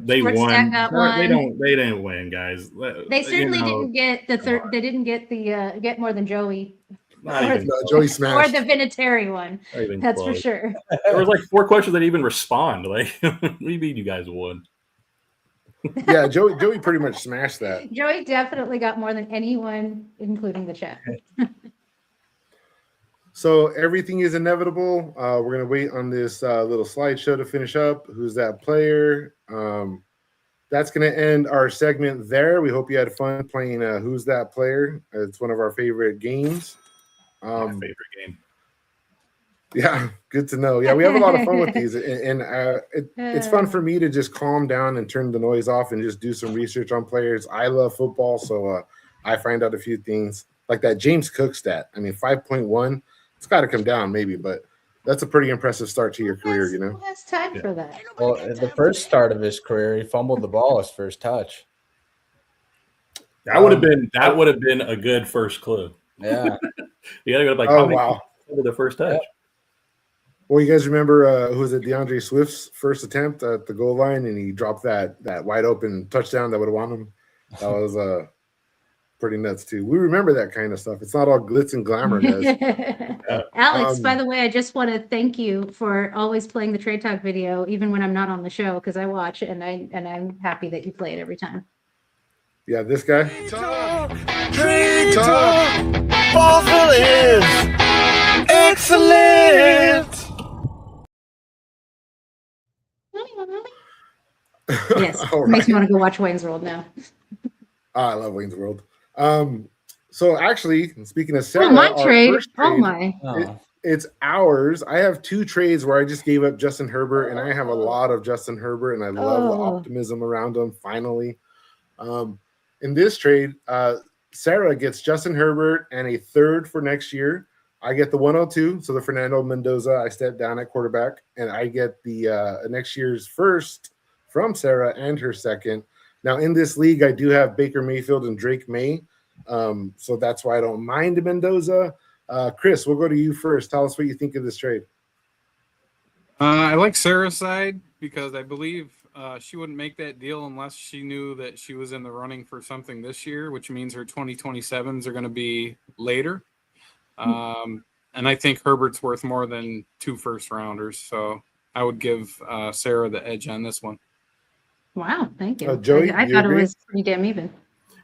they Sports won. Stat got They one. they didn't win, guys. They certainly You know, didn't get the third. They didn't get the get more than Joey not or even No, close. Joey or smashed. the Vinatieri one. Not even That's for close. sure. There was like 4 questions that didn't even respond. Like, what do you mean you guys won? Yeah, Joey pretty much smashed that. Joey definitely got more than anyone, including the chat. So everything is inevitable. We're gonna wait on this little slideshow to finish up. Who's that player? That's gonna end our segment there. We hope you had fun playing Who's That Player. It's one of our favorite games. My favorite game. Yeah, good to know. Yeah, we have a lot of fun with these, and it's fun for me to just calm down and turn the noise off and just do some research on players. I love football, so I find out a few things like that James Cook stat. I mean, 5.1. It's got to come down, maybe, but that's a pretty impressive start to your career, you know. Who has time for that? Well, at the first start of his career, he fumbled the ball his first touch. That would have been a good first clue. Yeah. You gotta go like, Oh, how many wow. people the first touch? Well, you guys remember who was it? DeAndre Swift's first attempt at the goal line, and he dropped that wide open touchdown that would have won him. That was pretty nuts too. We remember that kind of stuff. It's not all glitz and glamour, guys. Alex, by the way, I just want to thank you for always playing the Trade Talk video, even when I'm not on the show, because I watch and I'm happy that you play it every time. Yeah, this guy. Trade Talk. Ballsville is excellent. Yes, All makes me right. want to go watch Wayne's World now. I love Wayne's World. So actually, speaking of Sarah, Oh, my our trade. first Oh, trade, my. Oh. it's ours. I have 2 trades where I just gave up Justin Herbert, and I have a lot of Justin Herbert, and I love the Oh. optimism around him. Finally, in this trade, Sarah gets Justin Herbert and a third for next year. I get the 102, so the Fernando Mendoza. I step down at quarterback, and I get the next year's first from Sarah and her second. Now, in this league, I do have Baker Mayfield and Drake May, so that's why I don't mind Mendoza. Chris, we'll go to you first. Tell us what you think of this trade. I like Sarah's side because I believe she wouldn't make that deal unless she knew that she was in the running for something this year, which means her 2027s are going to be later. And I think Herbert's worth more than 2 first rounders. So I would give Sarah the edge on this one. Wow, thank you. Joey, I you thought agree? it was pretty damn even.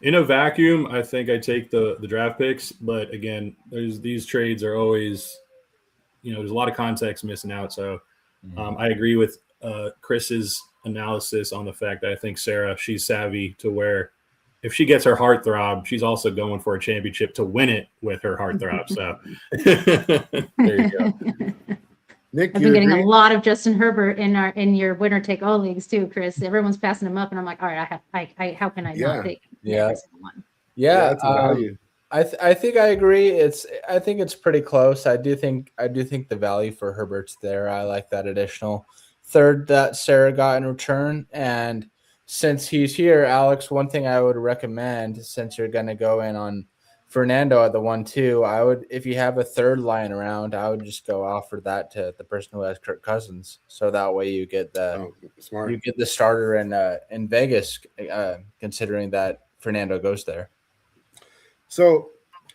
In a vacuum, I think I take the draft picks, but again, these trades are always, there's a lot of context missing out. So I agree with Chris's analysis on the fact that I think Sarah, she's savvy to where if she gets her heartthrob, she's also going for a championship to win it with her heartthrob. So there you go. Nick, I've you been getting agree? a lot of Justin Herbert in your winner take all leagues too, Chris. Everyone's passing him up, and I'm like, all right, I how can I Yeah. not take Yeah. every single one? Yeah. that's a value. I think I agree. I think it's pretty close. I do think the value for Herbert's there. I like that additional third that Sarah got in return. And since he's here, Alex, one thing I would recommend, since you're gonna go in on Fernando at the 1-2, I would, if you have a third lying around, I would just go offer that to the person who has Kirk Cousins. So that way you get the Smart. you get the starter in Vegas, considering that Fernando goes there. So,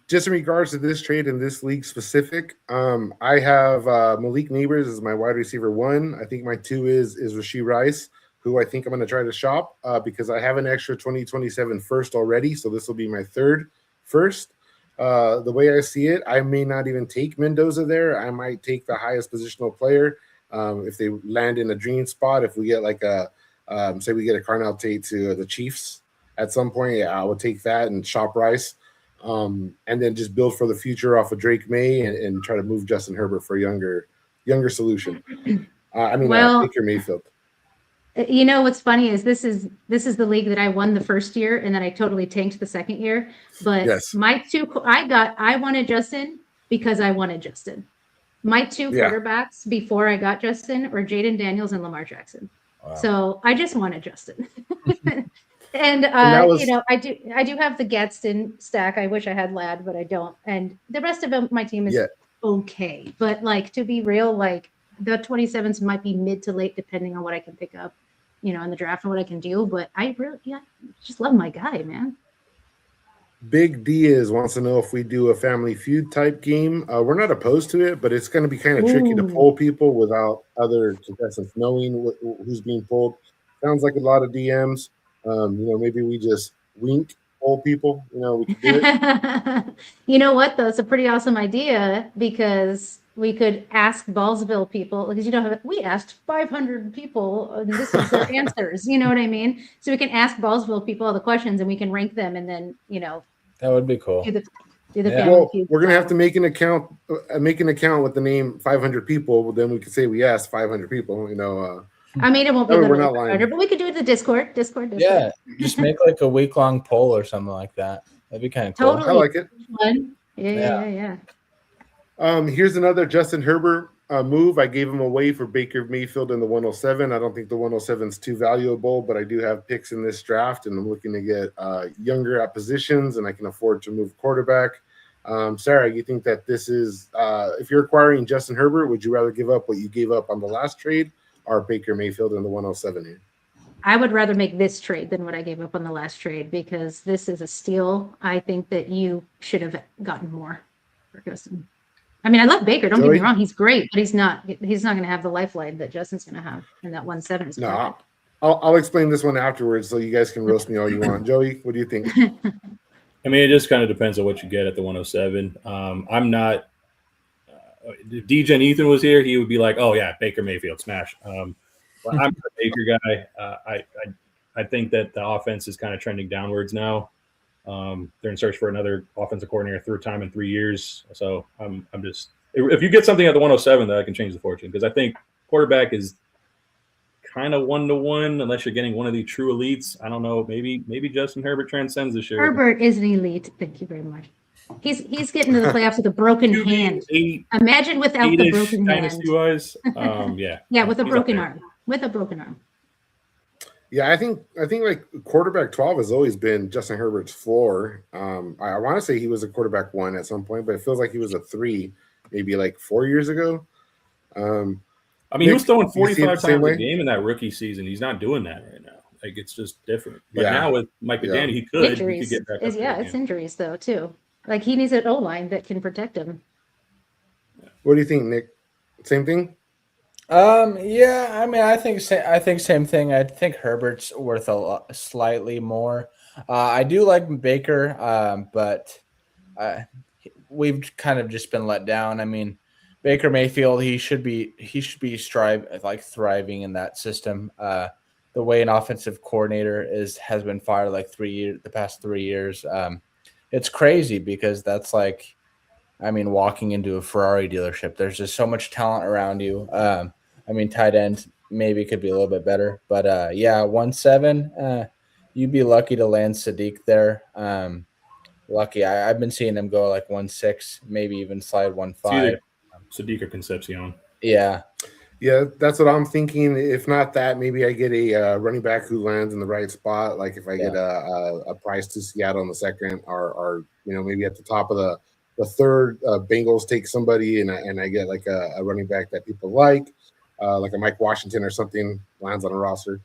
just in regards to this trade in this league specific, I have Malik Neighbors as my wide receiver 1. I think my 2 is Rashee Rice, who I think I'm going to try to shop because I have an extra 2027 first already. So this will be my third first. The way I see it, I may not even take Mendoza there. I might take the highest positional player if they land in a dream spot. If we get like say we get a Carnell Tate to the Chiefs at some point, yeah, I would take that and shop Rice. And then just build for the future off of Drake May and try to move Justin Herbert for a younger solution. Baker Mayfield. You know what's funny is this is the league that I won the first year and then I totally tanked the second year. But yes. My 2 I wanted Justin because I wanted Justin. My 2 quarterbacks before I got Justin were Jaden Daniels and Lamar Jackson. Wow. So I just wanted Justin. And I do have the Gadsden stack. I wish I had Ladd, but I don't. And the rest of my team is okay. But like, to be real, like the 27s might be mid to late depending on what I can pick up, in the draft and what I can do. But I really just love my guy, man. Big Diaz wants to know if we do a Family Feud type game. We're not opposed to it, but it's going to be kind of tricky to pull people without other contestants knowing who's being pulled. Sounds like a lot of DMs. Maybe we just wink pull people. We could do it. You know what, though? It's a pretty awesome idea because we could ask Ballsville people, because we asked 500 people and this is their answers. You know what I mean? So we can ask Ballsville people all the questions and we can rank them and then, that would be cool. Do the Family Feud. We're gonna have to make an account with the name 500 people. Well, then we could say we asked 500 people. I mean, it won't be we're not lying. but we could do it in the Discord. Yeah, just make like a week-long poll or something like that. That'd be kind of cool. Totally. I like it. Fun. Yeah. Here's another Justin Herbert move. I gave him away for Baker Mayfield in the 107. I don't think the 107 is too valuable, but I do have picks in this draft, and I'm looking to get younger at positions, and I can afford to move quarterback. Sarah, you think that this is if you're acquiring Justin Herbert, would you rather give up what you gave up on the last trade or Baker Mayfield in the 107 here? I would rather make this trade than what I gave up on the last trade because this is a steal. I think that you should have gotten more for Justin. I mean, I love Baker. Don't get me wrong; he's great, but he's not going to have the lifeline that Justin's going to have, and that 1-7 is perfect. No, I'll explain this one afterwards, so you guys can roast me all you want. Joey, what do you think? I mean, it just kind of depends on what you get at the 107. I'm not. If DJ and Ethan was here, he would be like, "Oh yeah, Baker Mayfield smash." But I'm a Baker guy. I think that the offense is kind of trending downwards now. They're in search for another offensive coordinator third time in 3 years. So I'm just if you get something at the 107, that can change the fortune because I think quarterback is kind of 1-to-1 unless you're getting one of the true elites. I don't know. Maybe Justin Herbert transcends this year. Herbert is an elite. Thank you very much. He's getting to the playoffs with a broken hand. Imagine without the broken hand. Yeah, with a broken arm. With a broken arm. Yeah, I think like quarterback 12 has always been Justin Herbert's floor. I want to say he was a quarterback 1 at some point, but it feels like he was a 3 maybe like 4 years ago. I mean, he was throwing 45 times a game in that rookie season. He's not doing that right now. Like it's just different. But now with Mike McDaniel, he could get back up. It's injuries though too. Like he needs an O-line that can protect him. What do you think, Nick? Same thing? Yeah, I mean, I think same thing. I think Herbert's worth slightly more. I do like Baker, but we've kind of just been let down. I mean, Baker Mayfield, he should be thriving in that system. The way an offensive coordinator has been fired like the past 3 years. It's crazy because that's like, I mean, walking into a Ferrari dealership. There's just so much talent around you. I mean, tight end maybe could be a little bit better, but 1-7, you'd be lucky to land Sadiq there. Lucky. I've been seeing him go like 1-6, maybe even slide 1-5. Sadiq or Concepcion. Yeah. Yeah, that's what I'm thinking. If not that, maybe I get a running back who lands in the right spot. Like if I get a price to Seattle in the second, or maybe at the top of the third, Bengals take somebody, and I get like a running back that people like a Mike Washington or something lands on a roster.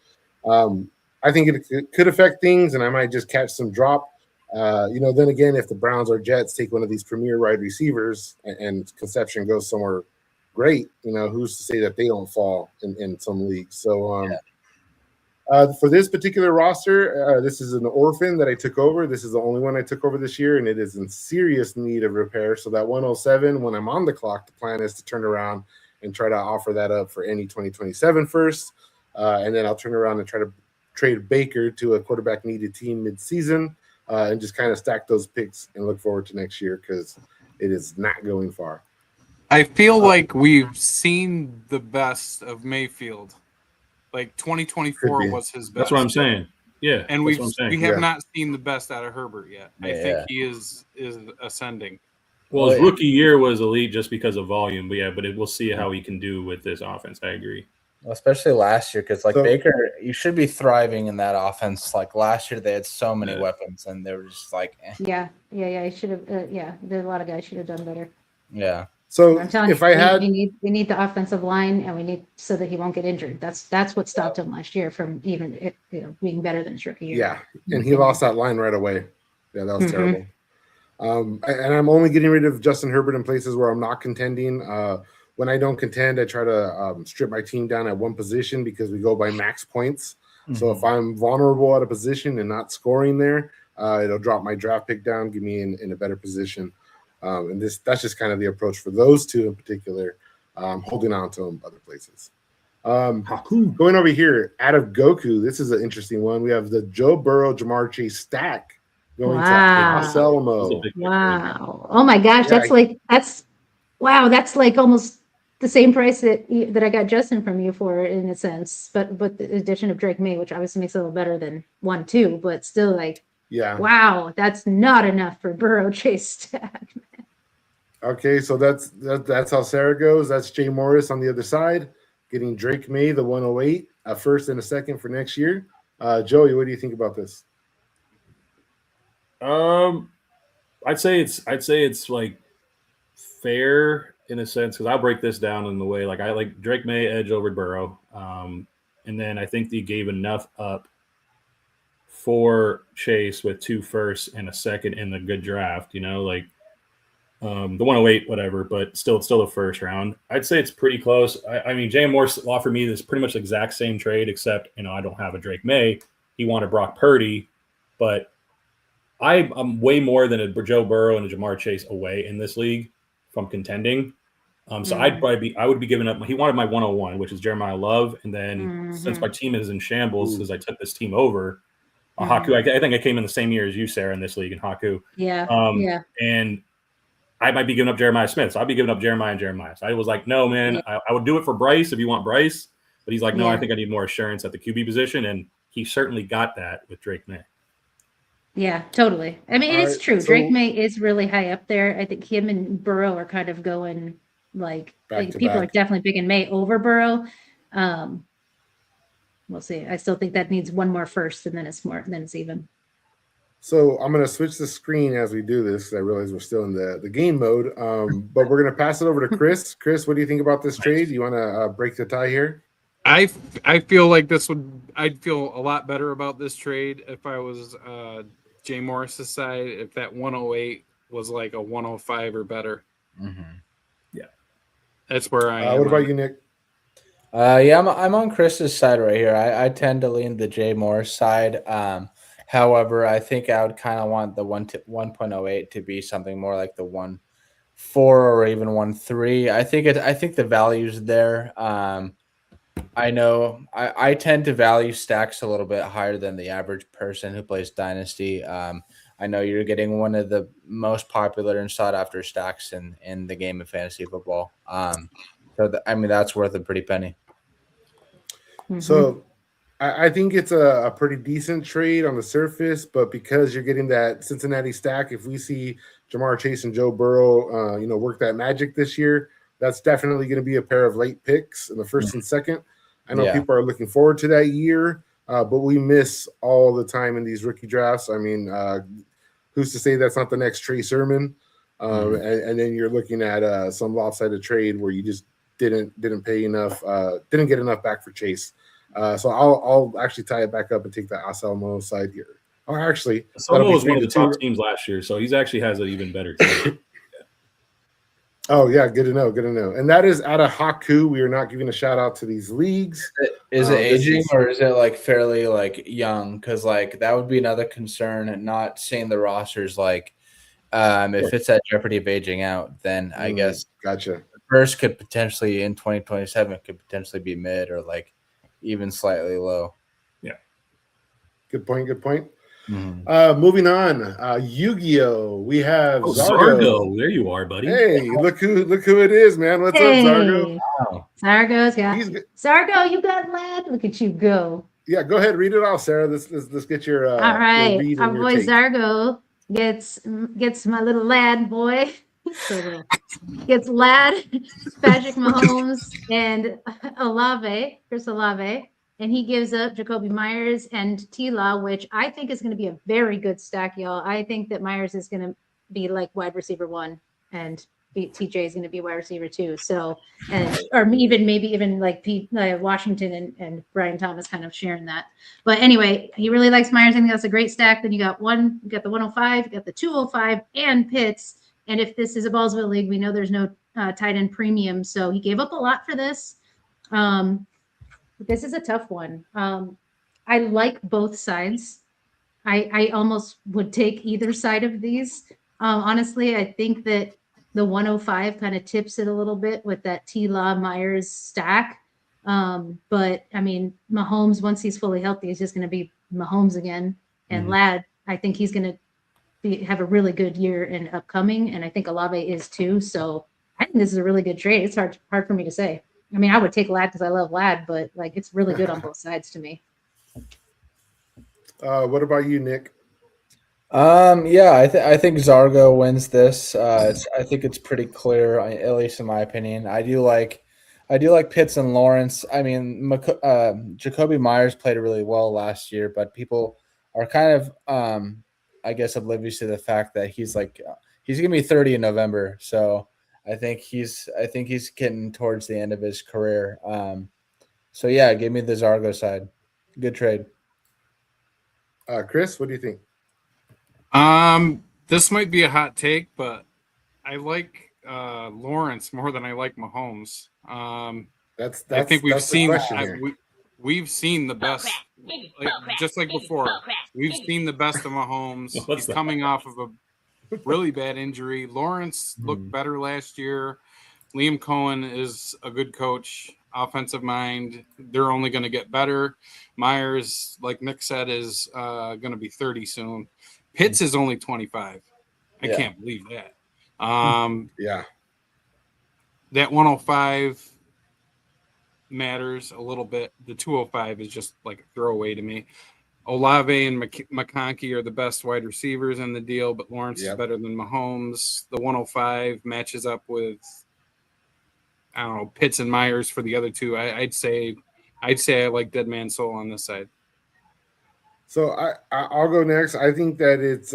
I think it could affect things, and I might just catch some drop. Then again, if the Browns or Jets take one of these premier wide receivers and Conception goes somewhere great, who's to say that they don't fall in some leagues? So for this particular roster, this is an orphan that I took over. This is the only one I took over this year, and it is in serious need of repair. So that 107, when I'm on the clock, the plan is to turn around and try to offer that up for any 2027 first. And then I'll turn around and try to trade Baker to a quarterback needed team mid-season, and just kind of stack those picks and look forward to next year, because it is not going far. I feel like we've seen the best of Mayfield. Like 2024 was his best. That's what I'm saying. Yeah, and we have not seen the best out of Herbert yet. I think he is ascending. Well, his rookie year was elite just because of volume, but we'll see how he can do with this offense. I agree. Well, especially last year, because Baker, you should be thriving in that offense. Like last year, they had so many weapons, and they were just like, Yeah. He should have. There's a lot of guys should have done better. Yeah. So I'm telling you, we need the offensive line, and we need so that he won't get injured. That's what stopped him last year from even being better than his rookie year. Yeah, and he lost that line right away. Yeah, that was terrible. And I'm only getting rid of Justin Herbert in places where I'm not contending. When I don't contend, I try to strip my team down at one position, because we go by max points. So if I'm vulnerable at a position and not scoring there, it'll drop my draft pick down, get me in a better position. And that's just kind of the approach for those two in particular. Holding on to them other places. Going over here, out of Goku, this is an interesting one. We have the Joe Burrow, Jamar Chase stack going to Los Alamo. Wow! Oh my gosh, that's like almost the same price that I got Justin from you for, in a sense. But the addition of Drake May, which obviously makes it a little better than 1-2, but still like. Yeah. Wow, that's not enough for Burrow Chase stack. Okay, so that's how Sarah goes. That's Jay Morris on the other side, getting Drake May, the 108, a first and a second for next year. Joey, what do you think about this? I'd say it's like fair in a sense, because I'll break this down in the way like I like Drake May edge over Burrow, and then I think they gave enough up for Chase with 2 firsts and a second in the good draft, like the 108, whatever, but still a first round. I'd say it's pretty close. I mean, Jay Morse offered me this pretty much the exact same trade, except, I don't have a Drake May. He wanted Brock Purdy, but I'm way more than a Joe Burrow and a Jamar Chase away in this league from contending. So I would be giving up. He wanted my 101, which is Jeremiah Love. And then since my team is in shambles, because I took this team over, Haku, I think I came in the same year as you, Sarah, in this league in Haku. Yeah. And I might be giving up Jeremiah Smith. So I'd be giving up Jeremiah and Jeremiah. So I was like, no, man, I would do it for Bryce if you want Bryce. But he's like, no, I think I need more assurance at the QB position. And he certainly got that with Drake May. Yeah, totally. I mean, it's true. Drake May is really high up there. I think him and Burrow are kind of going people are definitely picking May over Burrow. We'll see. I still think that needs one more first, and then it's even. So I'm going to switch the screen as we do this, because I realize we're still in the game mode. But we're going to pass it over to Chris. Chris, what do you think about this trade? You want to break the tie here? I feel like I'd feel a lot better about this trade if I was Jay Morris's side, if that 108 was like a 105 or better. Yeah. That's where I am. What about you, Nick? I'm on Chris's side right here. I tend to lean the Jay Morris side. However, I think I would kind of want the 1.08 to be something more like the 1.4 or even 1.3. I think the value's there. I know I tend to value stacks a little bit higher than the average person who plays Dynasty. I know you're getting one of the most popular and sought after stacks in the game of fantasy football. That's worth a pretty penny. So I think it's a pretty decent trade on the surface, but because you're getting that Cincinnati stack, if we see Jamar Chase and Joe Burrow, work that magic this year, That's definitely going to be a pair of late picks in the first and second. I know Yeah. people are looking forward to that year, but we miss all the time in these rookie drafts. I mean, who's to say that's not the next Trey Sermon? And then you're looking at some lopsided trade where you just didn't pay enough, didn't get enough back for Chase. So I'll actually tie it back up and take the Anselmo side here. Or actually, Anselmo was one of the top teams last year, so he's actually has an even better team. Oh yeah, good to know. Good to know. And that is out of Haku. We are not giving a shout out to these leagues. Is it aging or is it like fairly like young? Because like that would be another concern. And not seeing the rosters like if it's at jeopardy of aging out, then I guess gotcha. The first could potentially in 2027 could potentially be mid or like even slightly low. Yeah. Good point. Good point. Moving on, Yu-Gi-Oh! We have Zargo. There you are, buddy. Hey, look who it is, man. What's up, Zargo? Wow. Zargo, you got lad. Look at you go. Yeah, go ahead, read it all, Sarah. Let's get your all right. Your read Our and boy your take. Zargo gets my little lad boy. So little. Gets lad, Patrick Mahomes, and Chris Olave. And he gives up Jacoby Myers and T-Law, which I think is going to be a very good stack, y'all. I think that Myers is going to be like wide receiver 1, and TJ is going to be wide receiver 2. So, or maybe even like Washington and Brian Thomas kind of sharing that. But anyway, he really likes Myers. I think that's a great stack. Then you got the 105, you got the 205, and Pitts. And if this is a Ballsville league, we know there's no tight end premium, so he gave up a lot for this. This is a tough one. I like both sides. I almost would take either side of these. Honestly, I think that the 105 kind of tips it a little bit with that T-Law Myers stack. But I mean, Mahomes, once he's fully healthy, is just going to be Mahomes again. And Lad, I think he's going to have a really good year in upcoming. And I think Olave is too. So I think this is a really good trade. It's hard for me to say. I mean, I would take Lad because I love Lad, but like it's really good on both sides to me. What about you, Nick? Yeah, I think Zargo wins this. I think it's pretty clear, at least in my opinion. I do like Pitts and Lawrence. I mean, Jacoby Myers played really well last year, but people are kind of, I guess, oblivious to the fact that he's gonna be 30 in November. So I think he's getting towards the end of his career. So yeah, give me the Zargo side. Good trade. Chris, what do you think? This might be a hot take, but I like Lawrence more than I like Mahomes. I think we've seen the best, just like before. We've seen the best of Mahomes. He's coming off of a really bad injury. Lawrence looked better last year. Liam Cohen is a good coach, offensive mind. They're only going to get better. Myers, like Nick said, is going to be 30 soon. Pitts is only 25. I can't believe that. Yeah. That 105 matters a little bit. The 205 is just like a throwaway to me. Olave and McConkey are the best wide receivers in the deal, but Lawrence is better than Mahomes. The 105 matches up with, I don't know, Pitts and Myers for the other two. I'd say I like Dead Man Soul on this side. So I'll go next. I think that it's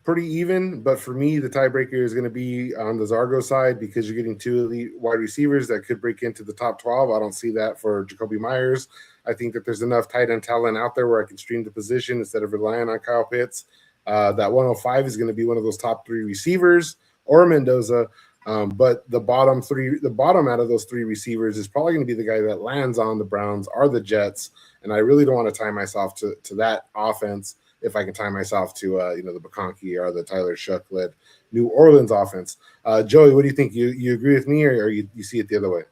pretty even, but for me, the tiebreaker is going to be on the Zargo side because you're getting two elite wide receivers that could break into the top 12. I don't see that for Jacoby Myers. I think that there's enough tight end talent out there where I can stream the position instead of relying on Kyle Pitts. That 105 is going to be one of those top 3 receivers or Mendoza. But the bottom out of those 3 receivers is probably going to be the guy that lands on the Browns or the Jets. And I really don't want to tie myself to that offense if I can tie myself to the McConkey or the Tyler Shough led New Orleans offense. Joey, what do you think? You agree with me or you see it the other way?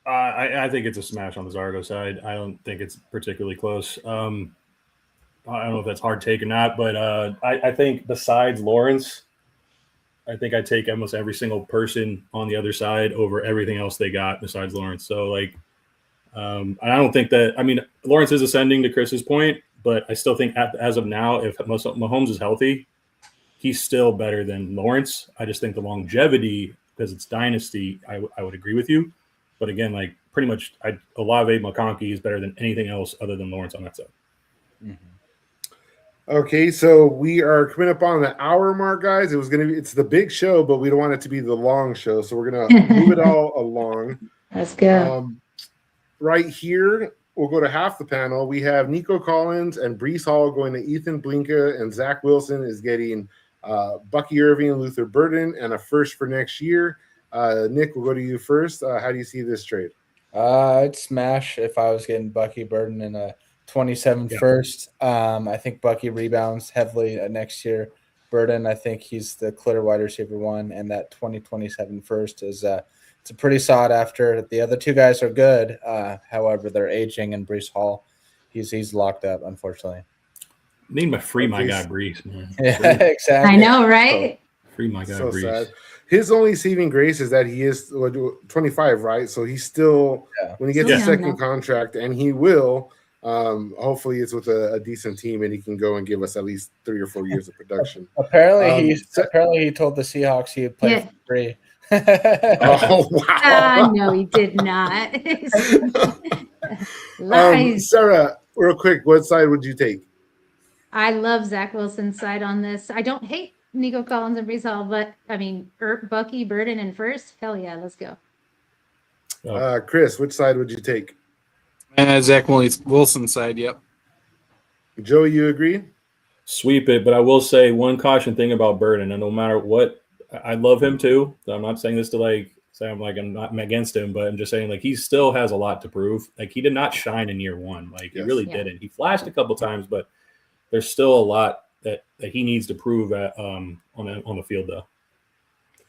I think it's a smash on the Zargo side. I don't think it's particularly close. I don't know if that's hard take or not, but I think besides Lawrence, I think I take almost every single person on the other side over everything else they got besides Lawrence. So I don't think that. I mean, Lawrence is ascending to Chris's point, but I still think as of now, if Mahomes is healthy, he's still better than Lawrence. I just think the longevity because it's dynasty, I would agree with you. But again, like pretty much, Olave McConkey is better than anything else other than Lawrence on that side. Okay, so we are coming up on the hour mark, guys. It's the big show, but we don't want it to be the long show, so we're gonna move it all along. Let's go. Right here, we'll go to half the panel. We have Nico Collins and Brees Hall going to Ethan Blinka, and Zach Wilson is getting Bucky Irving and Luther Burden and a first for next year. Nick, we'll go to you first. How do you see this trade? I'd smash if I was getting Bucky Burden in a 27 first. I think Bucky rebounds heavily next year. Burden, I think he's the clear wide receiver one, and that 2027 first is it's a pretty sought after. The other two guys are good. However, they're aging, and Brees Hall, he's locked up, unfortunately. Need my my guy Brees, man. Yeah, exactly. I know, right? Free my guy So Brees. sad. His only saving grace is that he is 25, right? So he's still when he gets a second contract, and he will. Hopefully, it's with a decent team, and he can go and give us at least 3 or 4 years of production. Apparently, he told the Seahawks he would play for free. Oh wow! No, he did not. Lies. Sarah, real quick, what side would you take? I love Zach Wilson's side on this. I don't hate Nico Collins and Brees Hall, but I mean, Bucky Burden in first. Hell yeah, let's go. Chris, which side would you take? Zach Wilson's side, yep. Joe, you agree? Sweep it, but I will say one caution thing about Burden, and no matter what, I love him too. So I'm not saying this to say I'm not against him, but I'm just saying he still has a lot to prove. He did not shine in year one. He really didn't. He flashed a couple times, but there's still a lot that he needs to prove on the field, though.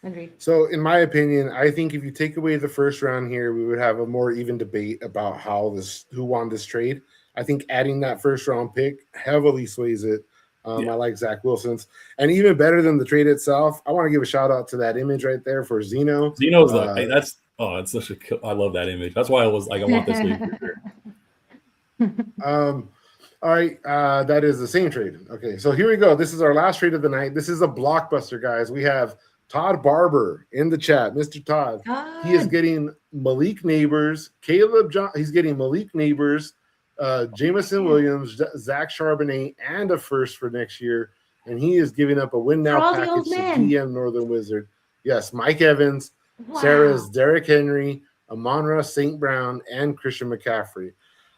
Agreed. So, in my opinion, I think if you take away the first round here, we would have a more even debate about who won this trade. I think adding that first round pick heavily sways it. I like Zach Wilson's, and even better than the trade itself, I want to give a shout out to that image right there for Zeno. Zeno's it's such a I love that image. That's why I was I want this league for sure. All right, that is the same trade. Okay, so here we go. This is our last trade of the night. This is a blockbuster, guys. We have Todd Barber in the chat. Mr. Todd. He is getting Malik Neighbors, he's getting Malik Neighbors, Jameson Williams, Zach Charbonnet, and a first for next year. And he is giving up a win now package to DM Northern Wizard. Yes, Mike Evans, Sarah's Derrick Henry, Amon-Ra St. Brown, and Christian McCaffrey.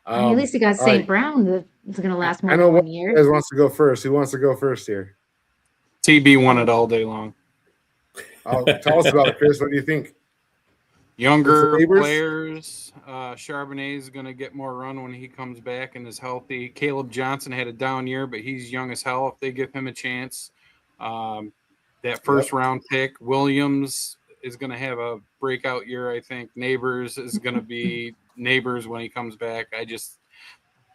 At least he got St. Brown that's going to last more than 1 year. Who wants to go first? Who wants to go first here? TB won it all day long. Tell us about it, Chris. What do you think? Younger players. Charbonnet is going to get more run when he comes back and is healthy. Caleb Johnson had a down year, but he's young as hell if they give him a chance. That first round pick, Williams, is going to have a breakout year, I think. Neighbors is going to be Neighbors when he comes back.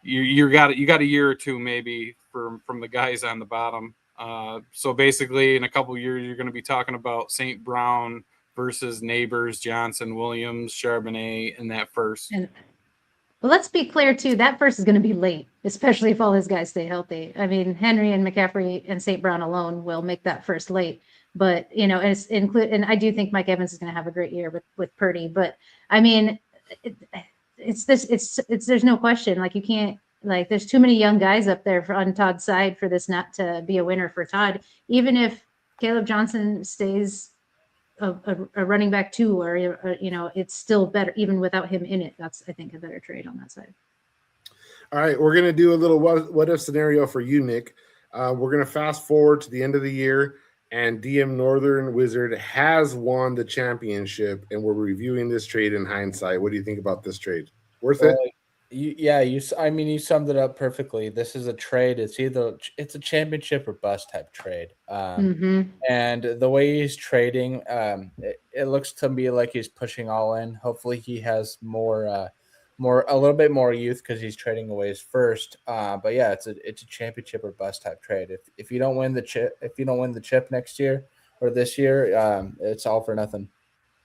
You got a year or two maybe from the guys on the bottom. So basically, in a couple of years, you're going to be talking about St. Brown versus Neighbors, Johnson, Williams, Charbonnet, and that first. Well, let's be clear too. That first is going to be late, especially if all his guys stay healthy. I mean, Henry and McCaffrey and St. Brown alone will make that first late. But and I do think Mike Evans is going to have a great year with Purdy. But I mean, there's no question. You can't. There's too many young guys up there on Todd's side for this not to be a winner for Todd. Even if Caleb Johnson stays a running back too, or it's still better even without him in it. That's, I think, a better trade on that side. All right, we're gonna do a little what if scenario for you, Nick. We're gonna fast forward to the end of the year, and DM Northern Wizard has won the championship, and we're reviewing this trade in hindsight. What do you think about this trade? Worth it? You summed it up perfectly. This is a trade. It's a championship or bust type trade. And the way he's trading, it looks to me like he's pushing all in. Hopefully he has a little bit more youth because he's trading away his first. But yeah, it's a championship or bust type trade. If you don't win the chip next year or this year, it's all for nothing.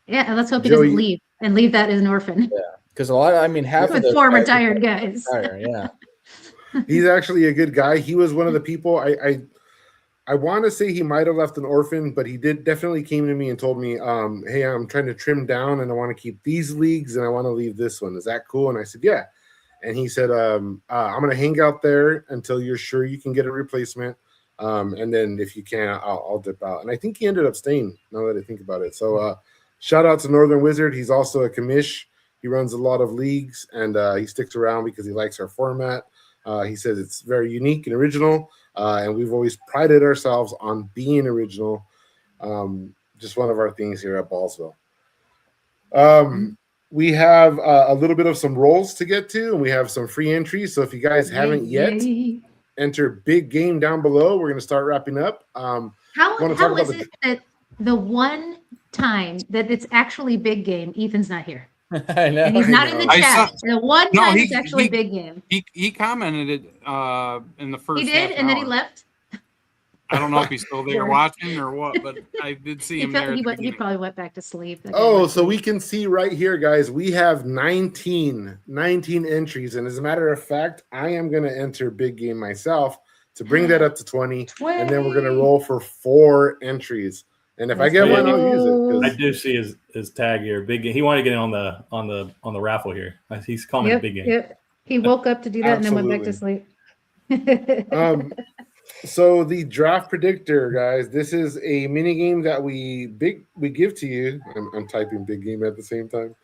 Yeah, and let's hope he doesn't leave and leave that as an orphan. Yeah. Because half of the 4 retired guys. Yeah, he's actually a good guy. He was one of the people I want to say he might have left an orphan, but he definitely came to me and told me, hey, I'm trying to trim down and I want to keep these leagues and I want to leave this one. Is that cool? And I said, yeah. And he said, I'm going to hang out there until you're sure you can get a replacement. And then if you can't, I'll dip out. And I think he ended up staying, now that I think about it. So shout out to Northern Wizard. He's also a commish. He runs a lot of leagues, and he sticks around because he likes our format. He says it's very unique and original, and we've always prided ourselves on being original. Just one of our things here at Ballsville. We have a little bit of some rolls to get to, and we have some free entries. So if you guys haven't yet, enter big game down below. We're going to start wrapping up. How is it that the one time that it's actually big game, Ethan's not here? I know. And he's not in the I chat. saw- The one No, time he- it's actually he- big game. He commented it in the first. He did, half and then he hour. left. I don't know if he's still there Sure. watching or what, but I did see He, him there. At the he beginning. probably went back to sleep. That guy Oh, went to so we sleep. can see right here, guys, we have 19 entries. And as a matter of fact, I am going to enter big game myself to bring that up to 20. And then we're going to roll for 4 entries. And if I get one, I'll use it. I 'cause- do see his tag here. Big game. He wanted to get in on the raffle here. He's calling it a big game. Yep. He woke up to do that and then went back to sleep. So the draft predictor, guys, this is a mini game that we give to you. I'm typing big game at the same time.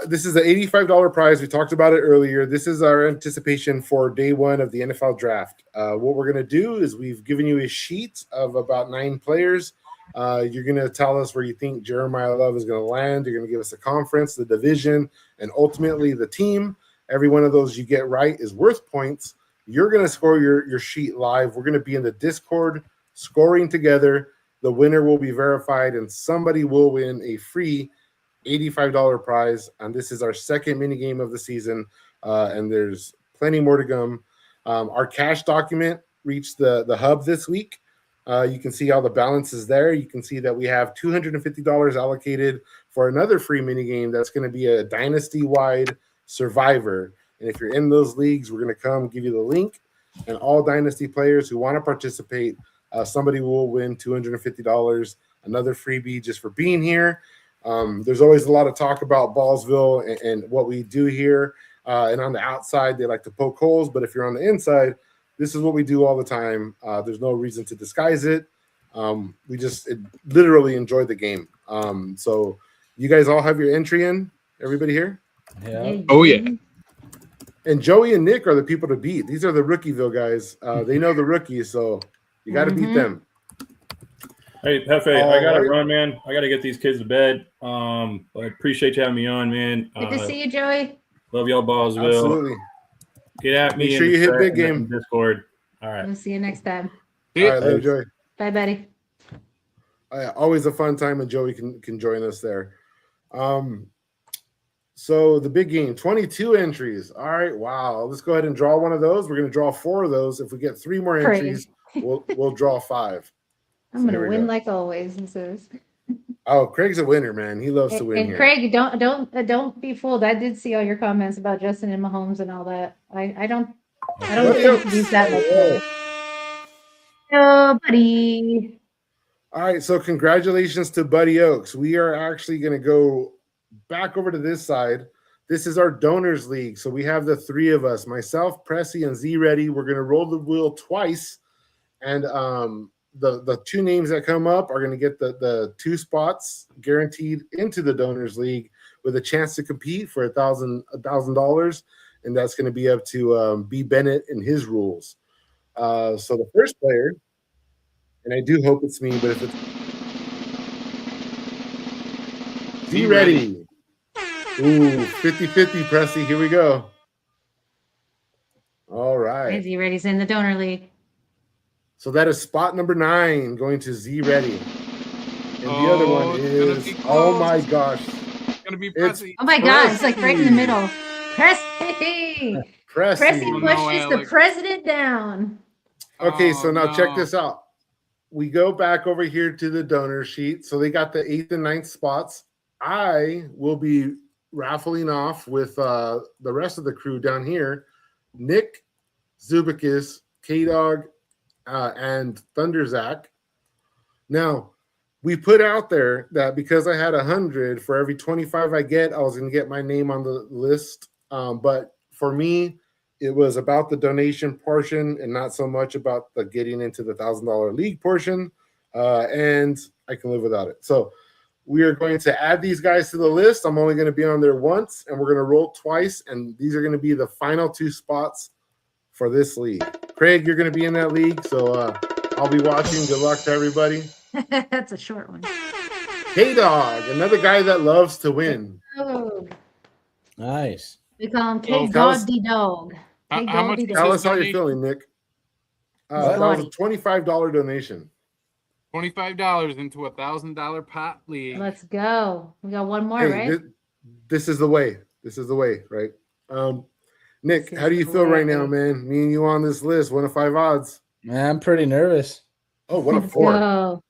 This is an $85 prize. We talked about it earlier. This is our anticipation for day 1 of the NFL draft. What we're going to do is we've given you a sheet of about 9 players. You're going to tell us where you think Jeremiah Love is going to land. You're going to give us a conference, the division, and ultimately the team. Every one of those you get right is worth points. You're going to score your sheet live. We're going to be in the Discord scoring together. The winner will be verified, and somebody will win a free $85 prize. And this is our second mini game of the season, and there's plenty more to come. Our cash document reached the hub this week. You can see all the balances there. You can see that we have $250 allocated for another free mini game that's going to be a dynasty-wide survivor. And if you're in those leagues, we're going to come give you the link. And all dynasty players who want to participate, somebody will win $250, another freebie just for being here. There's always a lot of talk about Ballsville and what we do here. And on the outside, they like to poke holes. But if you're on the inside, this is what we do all the time. There's no reason to disguise it. We just literally enjoy the game. So you guys all have your entry in? Everybody here? Yeah. Oh yeah. And Joey and Nick are the people to beat. These are the Rookieville guys. They know the rookies, so you got to beat them. Hey, Hefe, I gotta run, man. I gotta get these kids to bed. I appreciate you having me on, man. Good to see you, Joey. Love y'all, Ballsville. Absolutely. Get at me. Make sure in you the hit chat big and game. in Discord. All right. We'll see you next time. All right, later, Joey. Bye, buddy. Always a fun time when Joey can join us there. So the big game, 22 entries. All right, wow. Let's go ahead and draw one of those. We're going to draw 4 of those. If we get 3 more entries, we'll draw 5. I'm gonna win like always. This is. Oh, Craig's a winner, man. He loves to win And here. Craig, don't be fooled. I did see all your comments about Justin and Mahomes and all that. I don't think he's that much better. Oh, buddy. All right, so congratulations to Buddy Oaks. We are actually going to go back over to this side. This is our donors league. So we have the 3 of us, myself, Pressy, and Z Ready. We're going to roll the wheel twice. And the 2 names that come up are going to get the 2 spots guaranteed into the donors league with a chance to compete for $1,000. And that's going to be up to B. Bennett and his rules. So the first player, and I do hope it's me, but if it's Z Ready. Ooh, 50-50, Pressy. Here we go. All right. Z Ready's in the donor league. So that is spot number 9 going to Z Ready. And the other one it's is, gonna be oh close. my gosh. It's gonna be It's Pressy. Oh my God, it's like right in the middle. Pressy. Pressy no, pushes the Alex. president down. Okay, so now check no. this out. We go back over here to the donor sheet. So they got the 8th and 9th spots. I will be raffling off with the rest of the crew down here. Nick, Zubikis, K-Dog, and Thunder Zach. Now, we put out there that because I had 100, for every 25 I get, I was going to get my name on the list. But for me, it was about the donation portion and not so much about the getting into the $1,000 league portion. And I can live without it. So we are going to add these guys to the list. I'm only going to be on there once, and we're going to roll twice. And these are going to be the final 2 spots for this league. Craig, you're going to be in that league. So I'll be watching. Good luck to everybody. That's a short one. K-Dog, another guy that loves to win. Oh, Nice. we call him Well, K tell us- Doggy Dog. How K much Doggy was Dog. Tell us how you're donation? feeling, Nick. What? That was a $25 donation. $25 into a $1,000 pot league. Let's go. We got one more, Hey, right? this is the way. This is the way, right? Nick, This how do is you the feel right now, way. man? Me and you on this list, 1 of 5 odds. Man, I'm pretty nervous. Oh, what a Let's 4. go.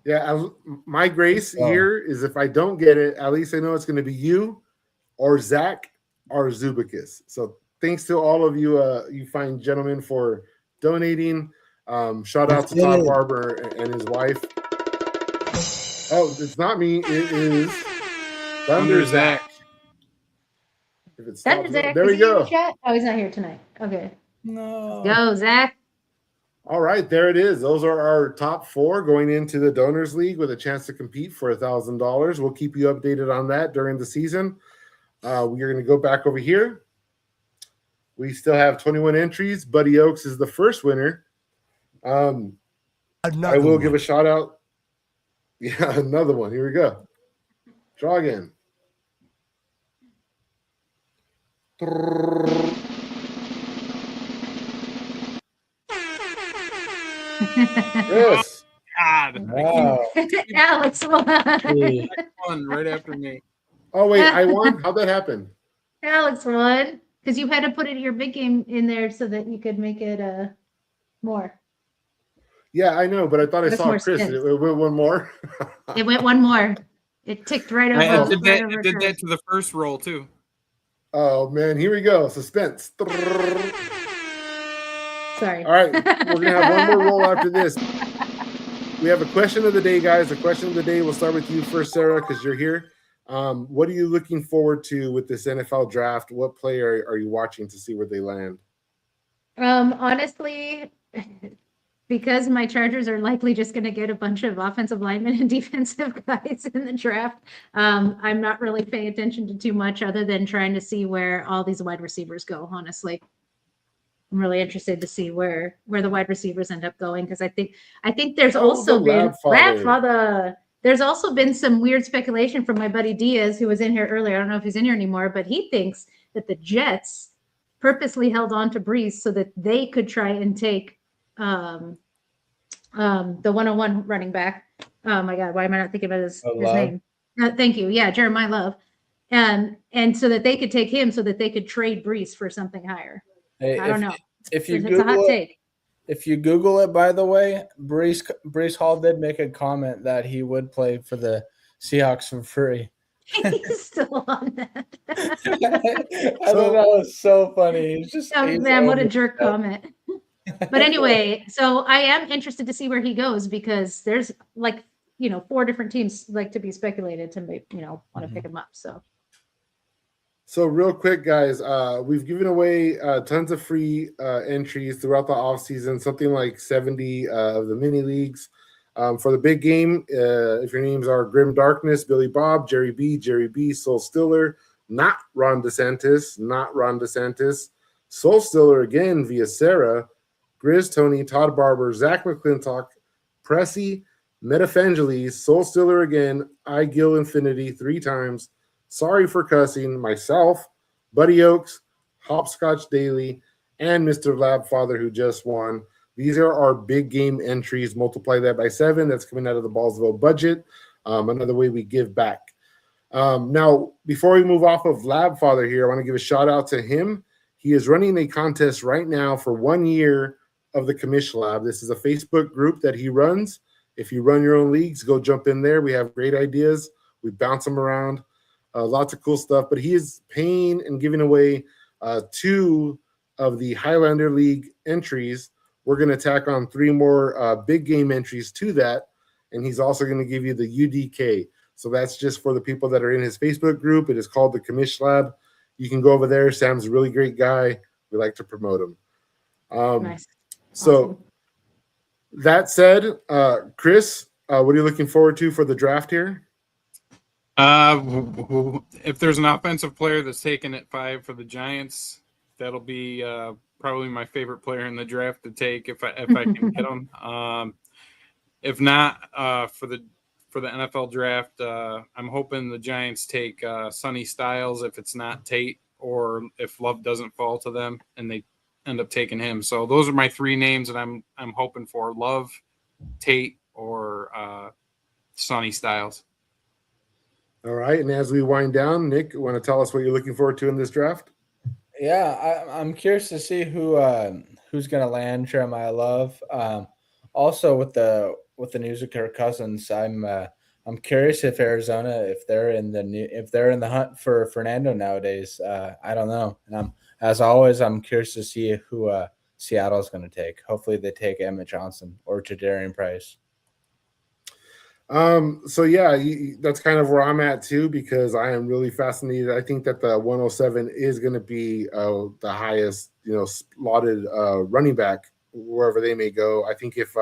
Yeah, my grace Oh. here is if I don't get it, at least I know it's going to be you or Zach or Zubicus. So thanks to all of you, you fine gentlemen, for donating. Shout out to Todd Barber and his wife. Oh, it's not me. It is Thunder Zach. If it's Thunder Zach. there is we he in the go. chat? Oh, he's not here tonight. Okay. No. Go, Zach. All right, there it is. Those are our top 4 going into the Donors League with a chance to compete for $1,000. We'll keep you updated on that during the season. We're going to go back over here. We still have 21 entries. Buddy Oaks is the first winner. I will give a shout out. Yeah, another one. Here we go. Draw again. Chris. God, Wow. Alex won. Gee. one right after me. Oh, wait, I won? How'd that happen? Alex won because you had to put your big game in there so that you could make it more. Yeah, I know, but I thought I That's saw more Chris. spins. It went one more. It went one more. It ticked right over. It did right that, over it did Chris. that to the first roll, too. Oh, man. Here we go. Suspense. Sorry. All right. We're going to have one more roll after this. We have a question of the day, guys. The question of the day, we'll start with you first, Sarah, because you're here. What are you looking forward to with this NFL draft? What player are you watching to see where they land? Honestly, because my Chargers are likely just going to get a bunch of offensive linemen and defensive guys in the draft, I'm not really paying attention to too much other than trying to see where all these wide receivers go, honestly. I'm really interested to see where the wide receivers end up going because I think there's also been there's also been some weird speculation from my buddy Diaz, who was in here earlier. I don't know if he's in here anymore, but he thinks that the Jets purposely held on to Brees so that they could try and take the 101 running back. Oh my God, why am I not thinking about his name? Thank you. Yeah, Jeremiah Love. And so that they could take him so that they could trade Brees for something higher. Hey, I don't know. If you It's a Google hot it, take. if you Google it, by the way, Brees Hall did make a comment that he would play for the Seahawks for free. He's still on that. I thought that was so funny. He's Man, what a jerk comment. But anyway, so I am interested to see where he goes because there's 4 different teams like to be speculated to want to pick him up. So real quick, guys, we've given away tons of free entries throughout the offseason, something like 70 of the mini leagues. For the big game, if your names are Grim Darkness, Billy Bob, Jerry B, Soul Stiller, not Ron DeSantis, Soul Stiller again via Sarah, Grizz Tony, Todd Barber, Zach McClintock, Pressy, Metafangeles, Soul Stiller again, Gil Infinity 3 times, Sorry for Cussing, myself, Buddy Oaks, Hopscotch Daily, and Mr. Lab Father, who just won. These are our big game entries. Multiply that by 7. That's coming out of the Ballsville budget. Another way we give back. Now, before we move off of Lab Father here, I want to give a shout out to him. He is running a contest right now for 1 year of the Commish Lab. This is a Facebook group that he runs. If you run your own leagues, go jump in there. We have great ideas. We bounce them around. Lots of cool stuff. But he is paying and giving away 2 of the Highlander League entries. we're going to tack on 3 more big game entries to that. And he's also going to give you the UDK. So that's just for the people that are in his Facebook group. It is called the Commish Lab. You can go over there. Sam's a really great guy. We like to promote him. Nice. So Awesome. that said, Chris, what are you looking forward to for the draft here? If there's an offensive player that's taken at 5 for the Giants, that'll be probably my favorite player in the draft to take if I can get him. If not, for the NFL draft, I'm hoping the Giants take Sonny Styles if it's not Tate, or if Love doesn't fall to them and they end up taking him. So those are my 3 names that I'm hoping for: Love, Tate, or Sonny Styles. All right. And as we wind down, Nick, you want to tell us what you're looking forward to in this draft? Yeah, I'm curious to see who's going to land Jeremiah Love. Also with the news of Kirk Cousins, I'm curious if Arizona, if they're in the hunt for Fernando nowadays. I don't know. And as always, I'm curious to see who Seattle's going to take. Hopefully they take Emmett Johnson or Jadarian Price. So yeah, that's kind of where I'm at too, because I am really fascinated. I think that the 107 is going to be the highest, slotted running back wherever they may go. I think if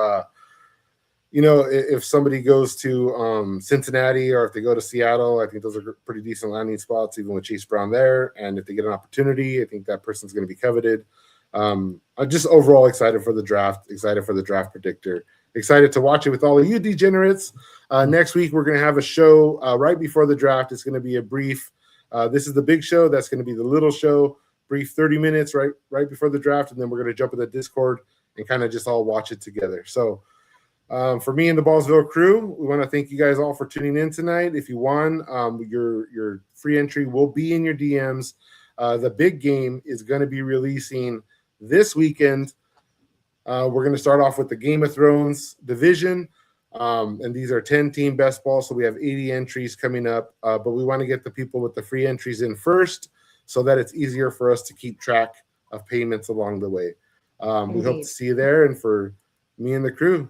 somebody goes to Cincinnati, or if they go to Seattle, I think those are pretty decent landing spots, even with Chase Brown there. And if they get an opportunity, I think that person's going to be coveted. I'm just overall excited for the draft, excited for the draft predictor, excited to watch it with all of you degenerates. Next week, we're going to have a show right before the draft. It's going to be a brief. This is the big show. That's going to be the little show, brief 30 minutes right before the draft. And then we're going to jump in the Discord and kind of just all watch it together. So for me and the Ballsville crew, we want to thank you guys all for tuning in tonight. If you won, your free entry will be in your DMs. The big game is going to be releasing this weekend. We're going to start off with the Game of Thrones division. And these are 10-team best ball, so we have 80 entries coming up. But we want to get the people with the free entries in first so that it's easier for us to keep track of payments along the way. We hope to see you there. And for me and the crew,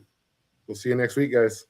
we'll see you next week, guys.